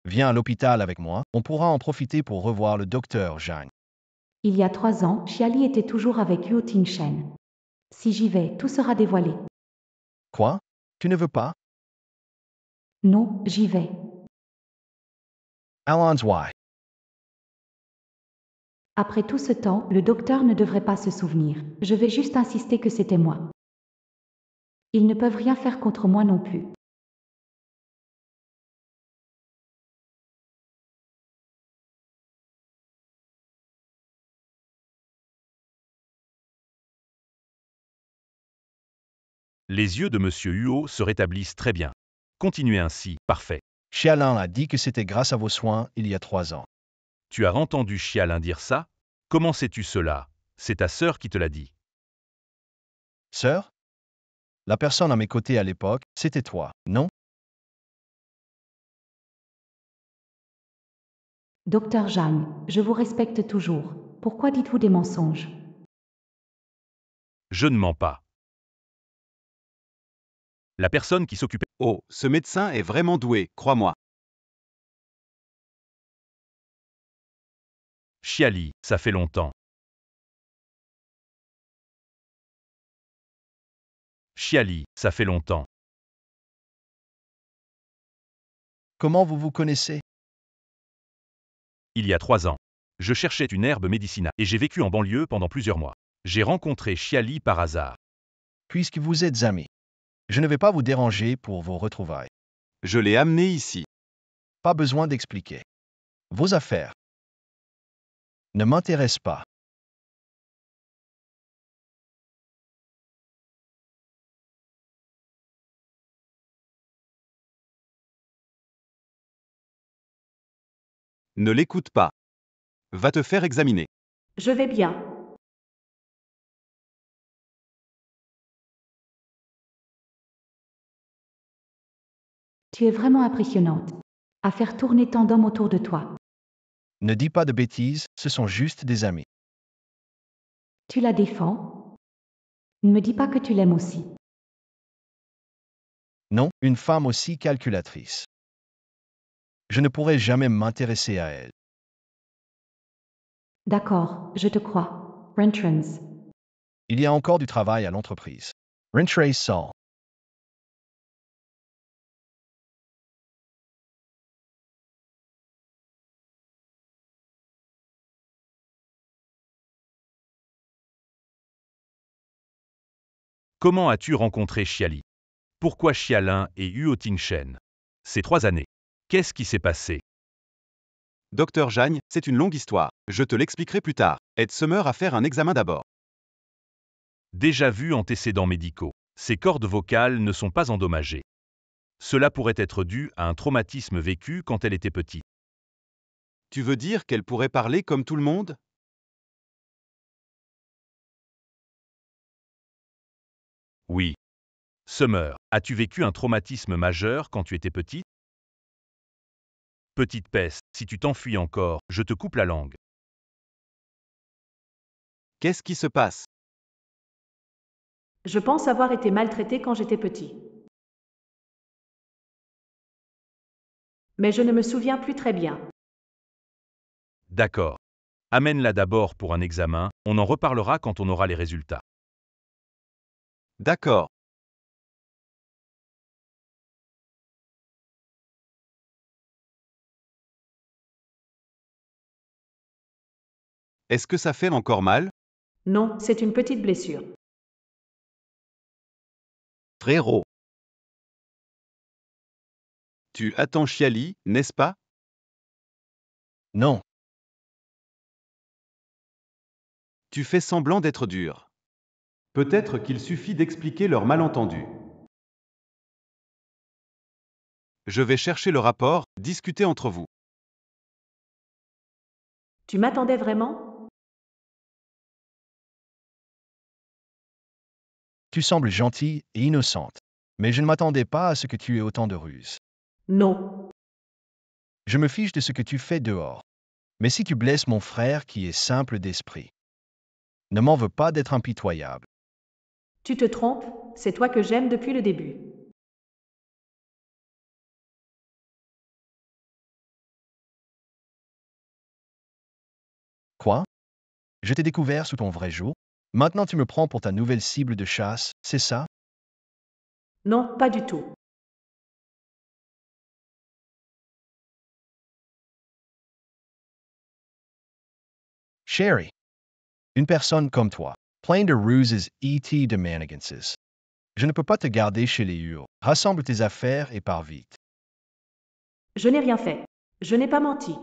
Viens à l'hôpital avec moi, on pourra en profiter pour revoir le docteur Zhang. Il y a 3 ans, Xiali était toujours avec Huo Tingshen. Si j'y vais, tout sera dévoilé. Quoi? Tu ne veux pas? Non, j'y vais. Allons why? Après tout ce temps, le docteur ne devrait pas se souvenir. Je vais juste insister que c'était moi. Ils ne peuvent rien faire contre moi non plus. Les yeux de Monsieur Huo se rétablissent très bien. Continuez ainsi, parfait. Xiaolin a dit que c'était grâce à vos soins il y a 3 ans. Tu as entendu Xialin dire ça? Comment sais-tu cela? C'est ta sœur qui te l'a dit. Sœur? La personne à mes côtés à l'époque, c'était toi, non? Docteur Zhang, je vous respecte toujours. Pourquoi dites-vous des mensonges? Je ne mens pas. La personne qui s'occupait... Oh, ce médecin est vraiment doué, crois-moi. Xiali, ça fait longtemps. Xiali, ça fait longtemps. Comment vous vous connaissez? Il y a 3 ans. Je cherchais une herbe médicinale et j'ai vécu en banlieue pendant plusieurs mois. J'ai rencontré Chiali par hasard. Puisque vous êtes amis, je ne vais pas vous déranger pour vos retrouvailles. Je l'ai amené ici. Pas besoin d'expliquer. Vos affaires ne m'intéressent pas. Ne l'écoute pas. Va te faire examiner. Je vais bien. Tu es vraiment impressionnante. À faire tourner tant d'hommes autour de toi. Ne dis pas de bêtises, ce sont juste des amis. Tu la défends? Ne me dis pas que tu l'aimes aussi. Non, une femme aussi calculatrice. Je ne pourrai jamais m'intéresser à elle. D'accord, je te crois. Rentrance. Il y a encore du travail à l'entreprise. Rentrez Saul. Comment as-tu rencontré Chiali? Pourquoi Chialin et Huo Tingchen? Ces 3 années. Qu'est-ce qui s'est passé? Docteur Jagne, c'est une longue histoire. Je te l'expliquerai plus tard. Aide Summer à faire un examen d'abord. Déjà vu antécédents médicaux. Ses cordes vocales ne sont pas endommagées. Cela pourrait être dû à un traumatisme vécu quand elle était petite. Tu veux dire qu'elle pourrait parler comme tout le monde? Oui. Summer, as-tu vécu un traumatisme majeur quand tu étais petite? Petite peste, si tu t'enfuis encore, je te coupe la langue. Qu'est-ce qui se passe? Je pense avoir été maltraité quand j'étais petit. Mais je ne me souviens plus très bien. D'accord. Amène-la d'abord pour un examen, on en reparlera quand on aura les résultats. D'accord. Est-ce que ça fait encore mal? Non, c'est une petite blessure. Frérot. Tu attends Chiali, n'est-ce pas? Non, Tu fais semblant d'être dur. Peut-être qu'il suffit d'expliquer leur malentendu. Je vais chercher le rapport, discuter entre vous. Tu m'attendais vraiment? tu sembles gentille et innocente. Mais je ne m'attendais pas à ce que tu aies autant de ruses. Non. Je me fiche de ce que tu fais dehors. Mais si tu blesses mon frère qui est simple d'esprit, ne m'en veux pas d'être impitoyable. Tu te trompes, c'est toi que j'aime depuis le début. Quoi? Je t'ai découvert sous ton vrai jour? Maintenant tu me prends pour ta nouvelle cible de chasse, c'est ça? Non, pas du tout. Sherry. Une personne comme toi, plein de ruses et de manigances. Je ne peux pas te garder chez les Huo. Rassemble tes affaires et pars vite. Je n'ai rien fait. Je n'ai pas menti.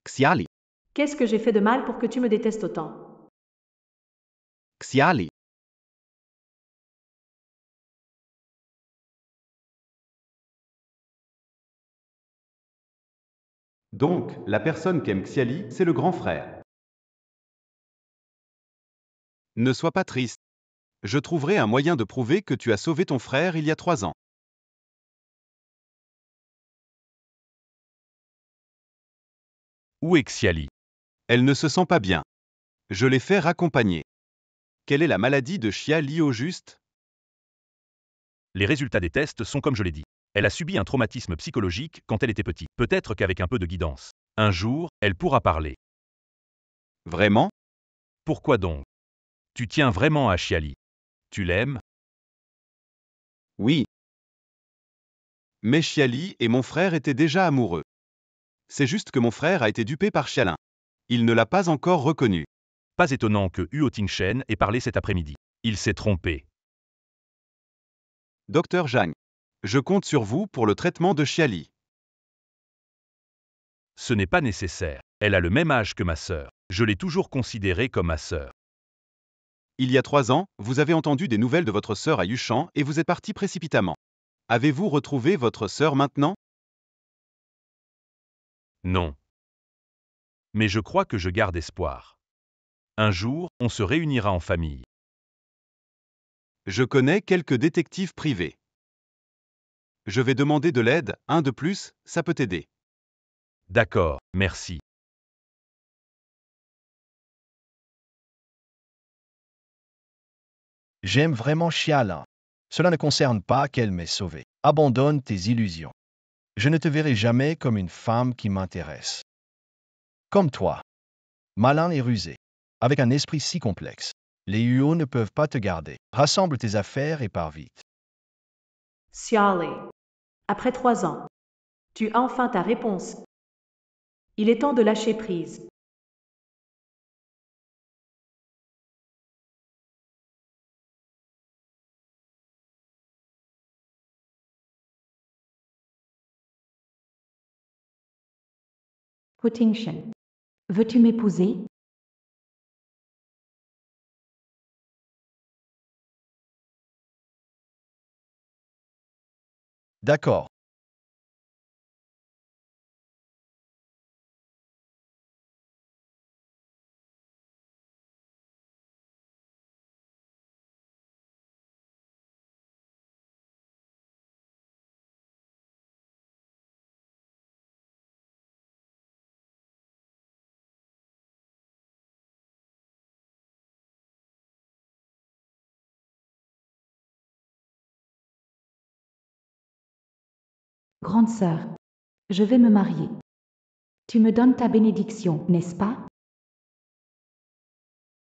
Xiali. Qu'est-ce que j'ai fait de mal pour que tu me détestes autant? Xiali. Donc, la personne qu'aime Xiali, c'est le grand frère. Ne sois pas triste. Je trouverai un moyen de prouver que tu as sauvé ton frère il y a 3 ans. Où est Xiali? Elle ne se sent pas bien. Je l'ai fait raccompagner. Quelle est la maladie de Chiali au juste? Les résultats des tests sont comme je l'ai dit. Elle a subi un traumatisme psychologique quand elle était petite. Peut-être qu'avec un peu de guidance, un jour, elle pourra parler. Vraiment? Pourquoi donc? Tu tiens vraiment à Chiali. Tu l'aimes? Oui. Mais Chiali et mon frère étaient déjà amoureux. C'est juste que mon frère a été dupé par Chialin. Il ne l'a pas encore reconnu. Pas étonnant que Huo Tingchen ait parlé cet après-midi. Il s'est trompé. Docteur Zhang, je compte sur vous pour le traitement de Chiali. Ce n'est pas nécessaire. Elle a le même âge que ma sœur. Je l'ai toujours considérée comme ma sœur. Il y a 3 ans, vous avez entendu des nouvelles de votre sœur à Yushan et vous êtes parti précipitamment. Avez-vous retrouvé votre sœur maintenant? Non. Mais je crois que je garde espoir. Un jour, on se réunira en famille. Je connais quelques détectives privés. Je vais demander de l'aide, un de plus, ça peut t'aider. D'accord, merci. J'aime vraiment Chialin. Cela ne concerne pas qu'elle m'ait sauvé. Abandonne tes illusions. Je ne te verrai jamais comme une femme qui m'intéresse. Comme toi. Malin et rusé. Avec un esprit si complexe. Les Huo ne peuvent pas te garder. Rassemble tes affaires et pars vite. Xiaoli. Après 3 ans. Tu as enfin ta réponse. Il est temps de lâcher prise. Huo Tingchen. Veux-tu m'épouser? D'accord. Grande sœur. Je vais me marier. Tu me donnes ta bénédiction, n'est-ce pas?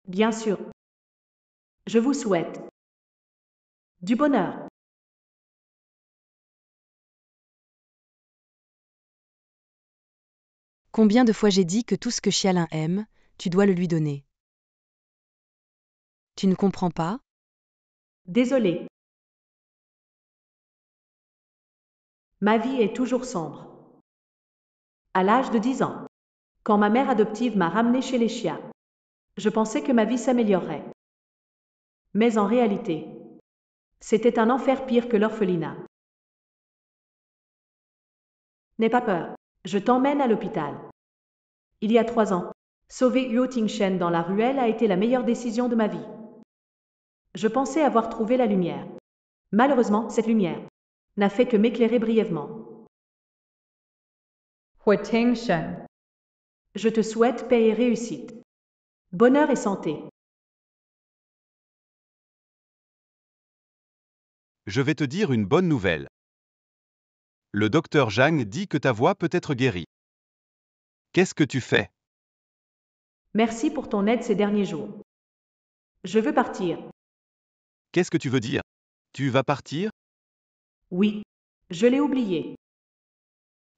Bien sûr. Je vous souhaite du bonheur. Combien de fois j'ai dit que tout ce que Chialin aime, tu dois le lui donner. Tu ne comprends pas? Désolé. Ma vie est toujours sombre. À l'âge de 10 ans, quand ma mère adoptive m'a ramenée chez les Chia, je pensais que ma vie s'améliorerait. Mais en réalité, c'était un enfer pire que l'orphelinat. N'aie pas peur, je t'emmène à l'hôpital. Il y a 3 ans, sauver Huo Tingchen dans la ruelle a été la meilleure décision de ma vie. Je pensais avoir trouvé la lumière. Malheureusement, cette lumière n'a fait que m'éclairer brièvement. Huo Tingchen. Je te souhaite paix et réussite. Bonheur et santé. Je vais te dire une bonne nouvelle. Le docteur Zhang dit que ta voix peut être guérie. Qu'est-ce que tu fais? Merci pour ton aide ces derniers jours. Je veux partir. Qu'est-ce que tu veux dire? Tu vas partir? Oui, je l'ai oublié.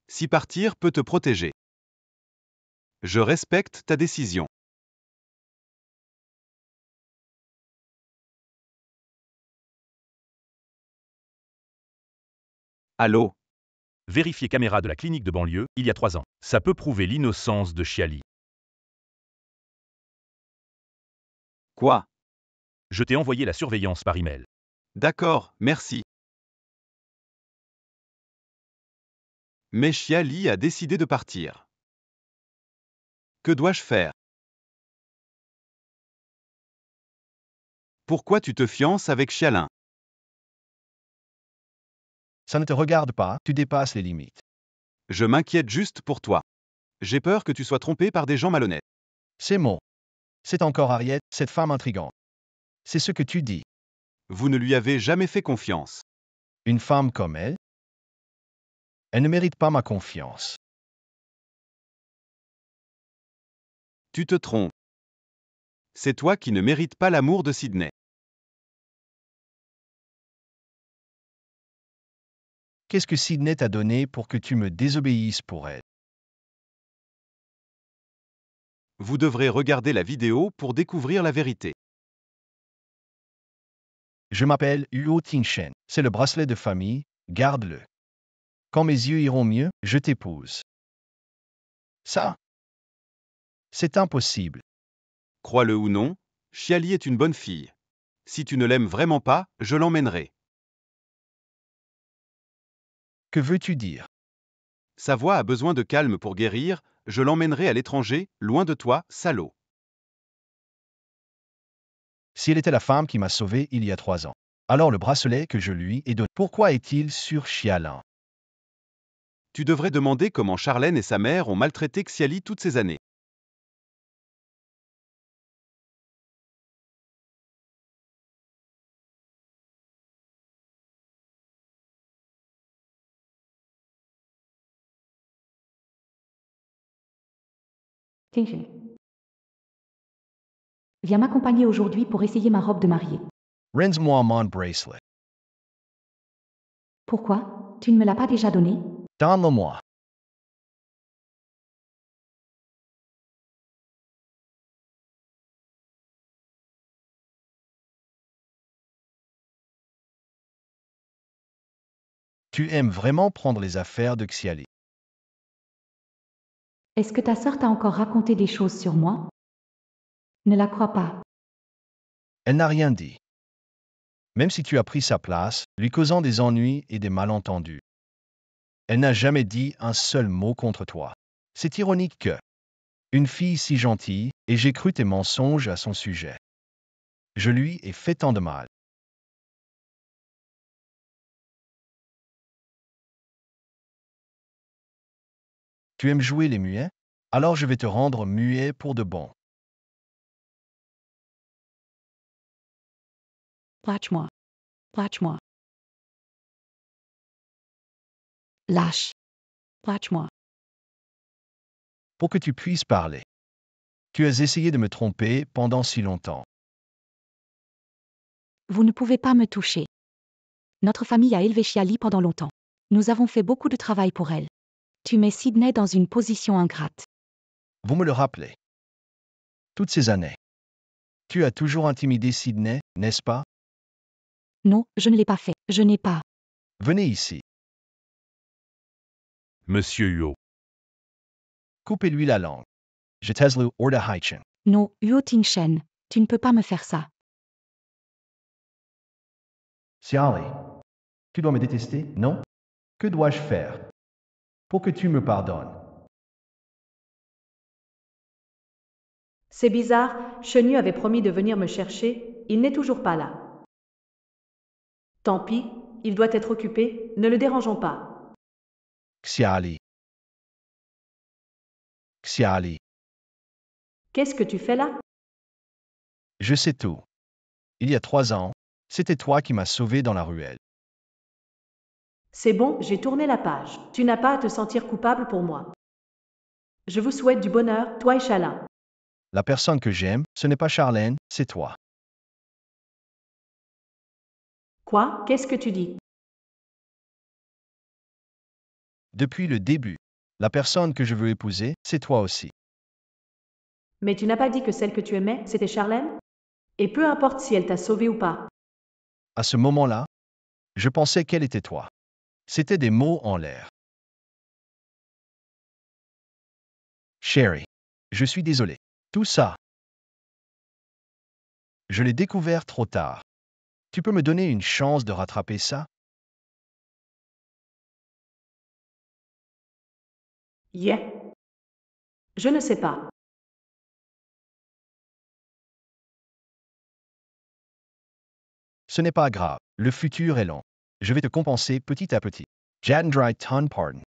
Si partir peut te protéger. Je respecte ta décision. Allô? Vérifier caméra de la clinique de banlieue, il y a 3 ans. Ça peut prouver l'innocence de Chiali. Quoi? Je t'ai envoyé la surveillance par email. D'accord, merci. Mais Chiali a décidé de partir. Que dois-je faire? Pourquoi tu te fiances avec Chialin? Ça ne te regarde pas, tu dépasses les limites. Je m'inquiète juste pour toi. J'ai peur que tu sois trompé par des gens malhonnêtes. C'est mon. C'est encore Harriet, cette femme intrigante. C'est ce que tu dis. Vous ne lui avez jamais fait confiance. Une femme comme elle? Elle ne mérite pas ma confiance. Tu te trompes. C'est toi qui ne mérites pas l'amour de Sydney. Qu'est-ce que Sydney t'a donné pour que tu me désobéisses pour elle? Vous devrez regarder la vidéo pour découvrir la vérité. Je m'appelle Huo Tingshen. C'est le bracelet de famille, garde-le. Quand mes yeux iront mieux, je t'épouse. Ça? C'est impossible. Crois-le ou non, Chiali est une bonne fille. Si tu ne l'aimes vraiment pas, je l'emmènerai. Que veux-tu dire? Sa voix a besoin de calme pour guérir, je l'emmènerai à l'étranger, loin de toi, salaud. Si elle était la femme qui m'a sauvé il y a 3 ans, alors le bracelet que je lui ai donné, pourquoi est-il sur Xialan? Tu devrais demander comment Charlène et sa mère ont maltraité Xiali toutes ces années. Tingshen. Viens m'accompagner aujourd'hui pour essayer ma robe de mariée. Rends-moi mon bracelet. Pourquoi? Tu ne me l'as pas déjà donné? Donne-le-moi. Tu aimes vraiment prendre les affaires de Xiali. Est-ce que ta sœur t'a encore raconté des choses sur moi? Ne la crois pas. Elle n'a rien dit. Même si tu as pris sa place, lui causant des ennuis et des malentendus. Elle n'a jamais dit un seul mot contre toi. C'est ironique que une fille si gentille, et j'ai cru tes mensonges à son sujet. Je lui ai fait tant de mal. Tu aimes jouer les muets? Alors je vais te rendre muet pour de bon. Lâche-moi. Lâche-moi. Lâche. Lâche-moi. Pour que tu puisses parler. Tu as essayé de me tromper pendant si longtemps. Vous ne pouvez pas me toucher. Notre famille a élevé Chiali pendant longtemps. Nous avons fait beaucoup de travail pour elle. Tu mets Sydney dans une position ingrate. Vous me le rappelez. Toutes ces années. Tu as toujours intimidé Sydney, n'est-ce pas? Non, je ne l'ai pas fait. Je n'ai pas. Venez ici. Monsieur Huo. Coupez-lui la langue. Je t'ai order Haichen. Non, Huo Tingshen, tu ne peux pas me faire ça. Xiali, tu dois me détester, non? Que dois-je faire pour que tu me pardonnes? C'est bizarre, Shenyu avait promis de venir me chercher, il n'est toujours pas là. Tant pis, il doit être occupé, ne le dérangeons pas. Xiali. Xiali, Qu'est-ce que tu fais là? je sais tout. Il y a 3 ans, c'était toi qui m'as sauvé dans la ruelle. C'est bon, j'ai tourné la page. Tu n'as pas à te sentir coupable pour moi. Je vous souhaite du bonheur, toi et Shalin. La personne que j'aime, ce n'est pas Charlène, c'est toi. Quoi? Qu'est-ce que tu dis? Depuis le début, la personne que je veux épouser, c'est toi aussi. Mais tu n'as pas dit que celle que tu aimais, c'était Charlène? Et peu importe si elle t'a sauvé ou pas. À ce moment-là, je pensais qu'elle était toi. C'était des mots en l'air. Chérie, je suis désolé. Tout ça, je l'ai découvert trop tard. Tu peux me donner une chance de rattraper ça? Yeah. Je ne sais pas. Ce n'est pas grave, le futur est long. Je vais te compenser petit à petit. Jadendry ton pardon.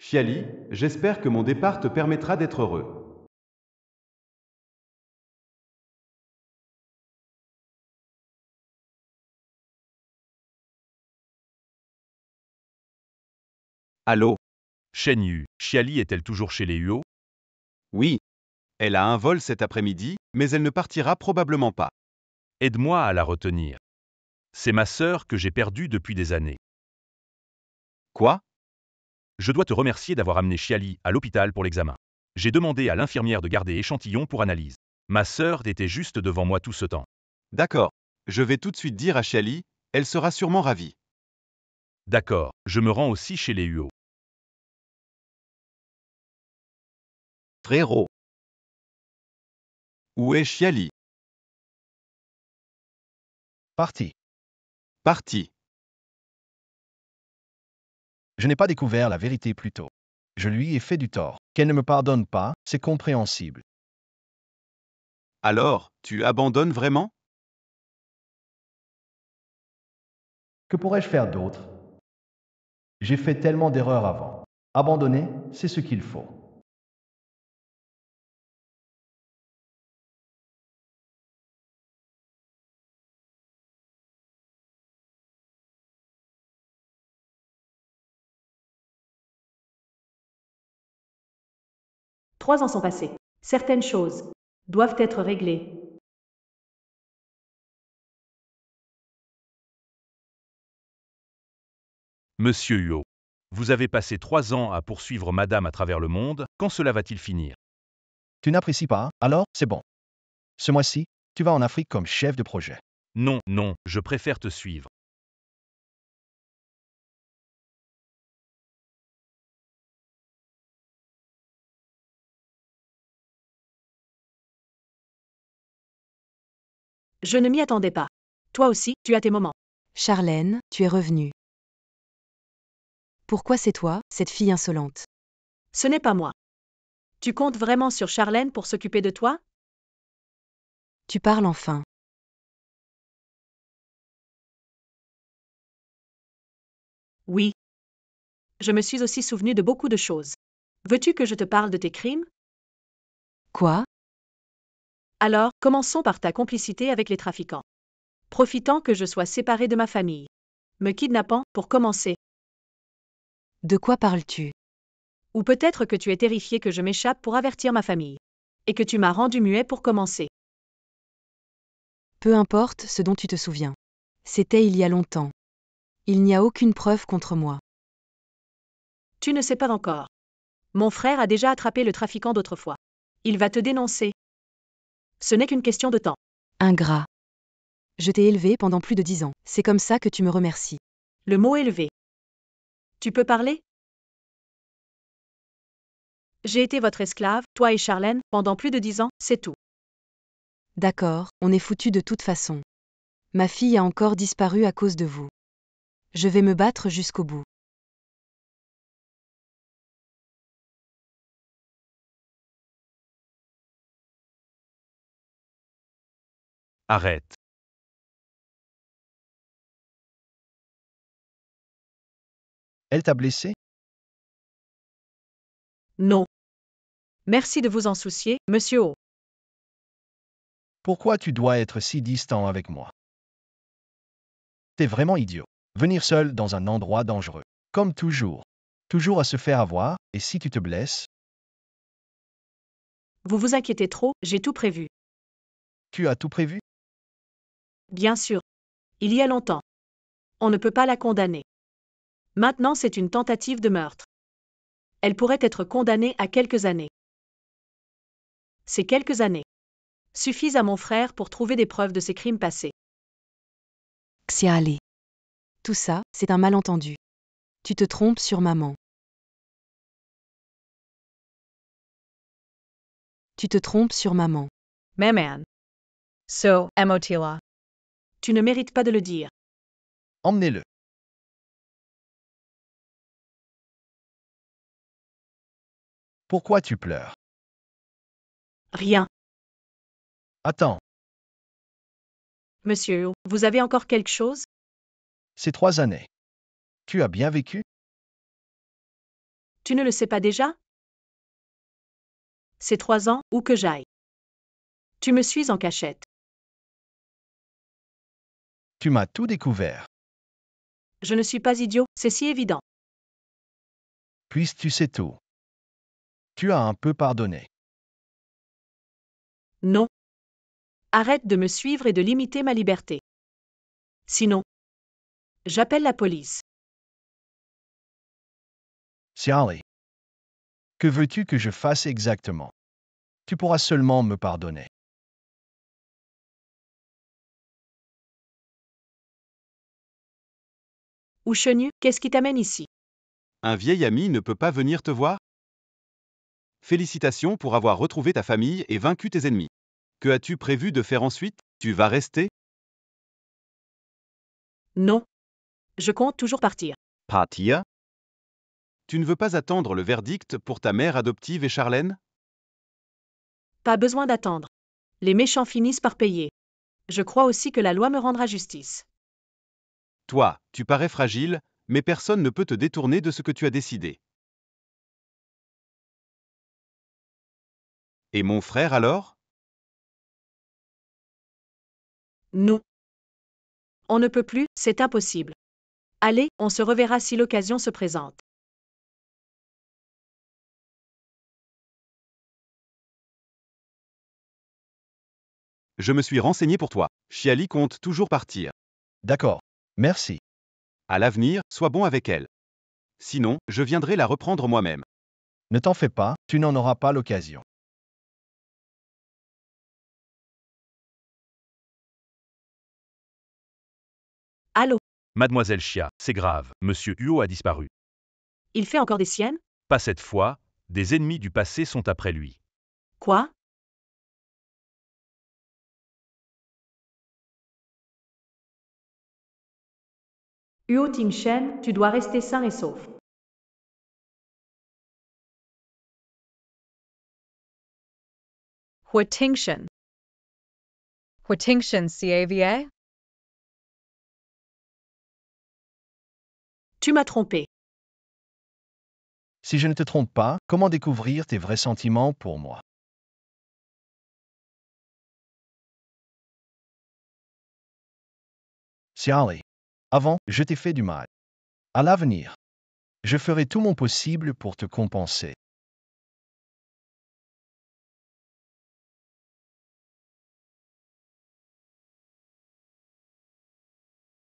Chiali, j'espère que mon départ te permettra d'être heureux. Allô? Shen Yu, Chiali est-elle toujours chez les Huo? Oui. Elle a un vol cet après-midi, mais elle ne partira probablement pas. Aide-moi à la retenir. C'est ma sœur que j'ai perdue depuis des années. Quoi? Je dois te remercier d'avoir amené Chiali à l'hôpital pour l'examen. J'ai demandé à l'infirmière de garder échantillon pour analyse. Ma sœur était juste devant moi tout ce temps. D'accord. Je vais tout de suite dire à Chiali, elle sera sûrement ravie. D'accord, je me rends aussi chez les UO. Frérot. Où est Chiali? Parti. Parti. Je n'ai pas découvert la vérité plus tôt. Je lui ai fait du tort. Qu'elle ne me pardonne pas, c'est compréhensible. Alors, tu abandonnes vraiment? Que pourrais-je faire d'autre? J'ai fait tellement d'erreurs avant. Abandonner, c'est ce qu'il faut. Trois ans sont passés. Certaines choses doivent être réglées. Monsieur Huo, vous avez passé 3 ans à poursuivre madame à travers le monde, quand cela va-t-il finir? Tu n'apprécies pas, alors c'est bon. Ce mois-ci, tu vas en Afrique comme chef de projet. Non, non, je préfère te suivre. Je ne m'y attendais pas. Toi aussi, tu as tes moments. Charlène, tu es revenue. Pourquoi c'est toi, cette fille insolente? Ce n'est pas moi. Tu comptes vraiment sur Charlène pour s'occuper de toi? Tu parles enfin. Oui. Je me suis aussi souvenu de beaucoup de choses. Veux-tu que je te parle de tes crimes? Quoi? Alors, commençons par ta complicité avec les trafiquants. Profitant que je sois séparée de ma famille. Me kidnappant, pour commencer. De quoi parles-tu? Ou peut-être que tu es terrifié que je m'échappe pour avertir ma famille. Et que tu m'as rendu muet pour commencer. Peu importe ce dont tu te souviens. C'était il y a longtemps. Il n'y a aucune preuve contre moi. Tu ne sais pas encore. Mon frère a déjà attrapé le trafiquant d'autrefois. Il va te dénoncer. Ce n'est qu'une question de temps. Ingrat. Je t'ai élevé pendant plus de 10 ans. C'est comme ça que tu me remercies. Le mot élevé. Tu peux parler? J'ai été votre esclave, toi et Charlène, pendant plus de 10 ans, c'est tout. D'accord, on est foutu de toute façon. Ma fille a encore disparu à cause de vous. Je vais me battre jusqu'au bout. Arrête. Elle t'a blessé? Non. Merci de vous en soucier, monsieur O. Pourquoi tu dois être si distant avec moi? T'es vraiment idiot. Venir seul dans un endroit dangereux. Comme toujours. Toujours à se faire avoir, et si tu te blesses, Vous vous inquiétez trop, j'ai tout prévu. tu as tout prévu? Bien sûr. Il y a longtemps. On ne peut pas la condamner. Maintenant, c'est une tentative de meurtre. Elle pourrait être condamnée à quelques années. Ces quelques années suffisent à mon frère pour trouver des preuves de ses crimes passés. Xiali. Tout ça, c'est un malentendu. Tu te trompes sur maman. Tu te trompes sur maman. Maman. So, Emotila. Tu ne mérites pas de le dire. Emmenez-le. Pourquoi tu pleures? Rien. Attends, Monsieur, vous avez encore quelque chose? c'est 3 années. Tu as bien vécu? Tu ne le sais pas déjà? C'est 3 ans, où que j'aille. Tu me suis en cachette. Tu m'as tout découvert. Je ne suis pas idiot, c'est si évident. Puis tu sais tout. Tu as un peu pardonné. Non. Arrête de me suivre et de limiter ma liberté. Sinon, j'appelle la police. Sally. Que veux-tu que je fasse exactement? Tu pourras seulement me pardonner. Ou chenu, qu'est-ce qui t'amène ici? Un vieil ami ne peut pas venir te voir? Félicitations pour avoir retrouvé ta famille et vaincu tes ennemis. Que as-tu prévu de faire ensuite? Tu vas rester? Non. Je compte toujours partir. Partir? Tu ne veux pas attendre le verdict pour ta mère adoptive et Charlène? Pas besoin d'attendre. Les méchants finissent par payer. Je crois aussi que la loi me rendra justice. Toi, tu parais fragile, mais personne ne peut te détourner de ce que tu as décidé. Et mon frère alors? Non. On ne peut plus, c'est impossible. Allez, on se reverra si l'occasion se présente. Je me suis renseigné pour toi. Chiali compte toujours partir. D'accord. Merci. À l'avenir, sois bon avec elle. Sinon, je viendrai la reprendre moi-même. Ne t'en fais pas, tu n'en auras pas l'occasion. Allô? Mademoiselle Chia, c'est grave, Monsieur Huo a disparu. Il fait encore des siennes? Pas cette fois, des ennemis du passé sont après lui. Quoi? Huo Tingshen, tu dois rester sain et sauf. Huatingshan. Huatingshan CAVA? Tu m'as trompé. Si je ne te trompe pas, comment découvrir tes vrais sentiments pour moi? Sally. Avant, je t'ai fait du mal. À l'avenir, je ferai tout mon possible pour te compenser.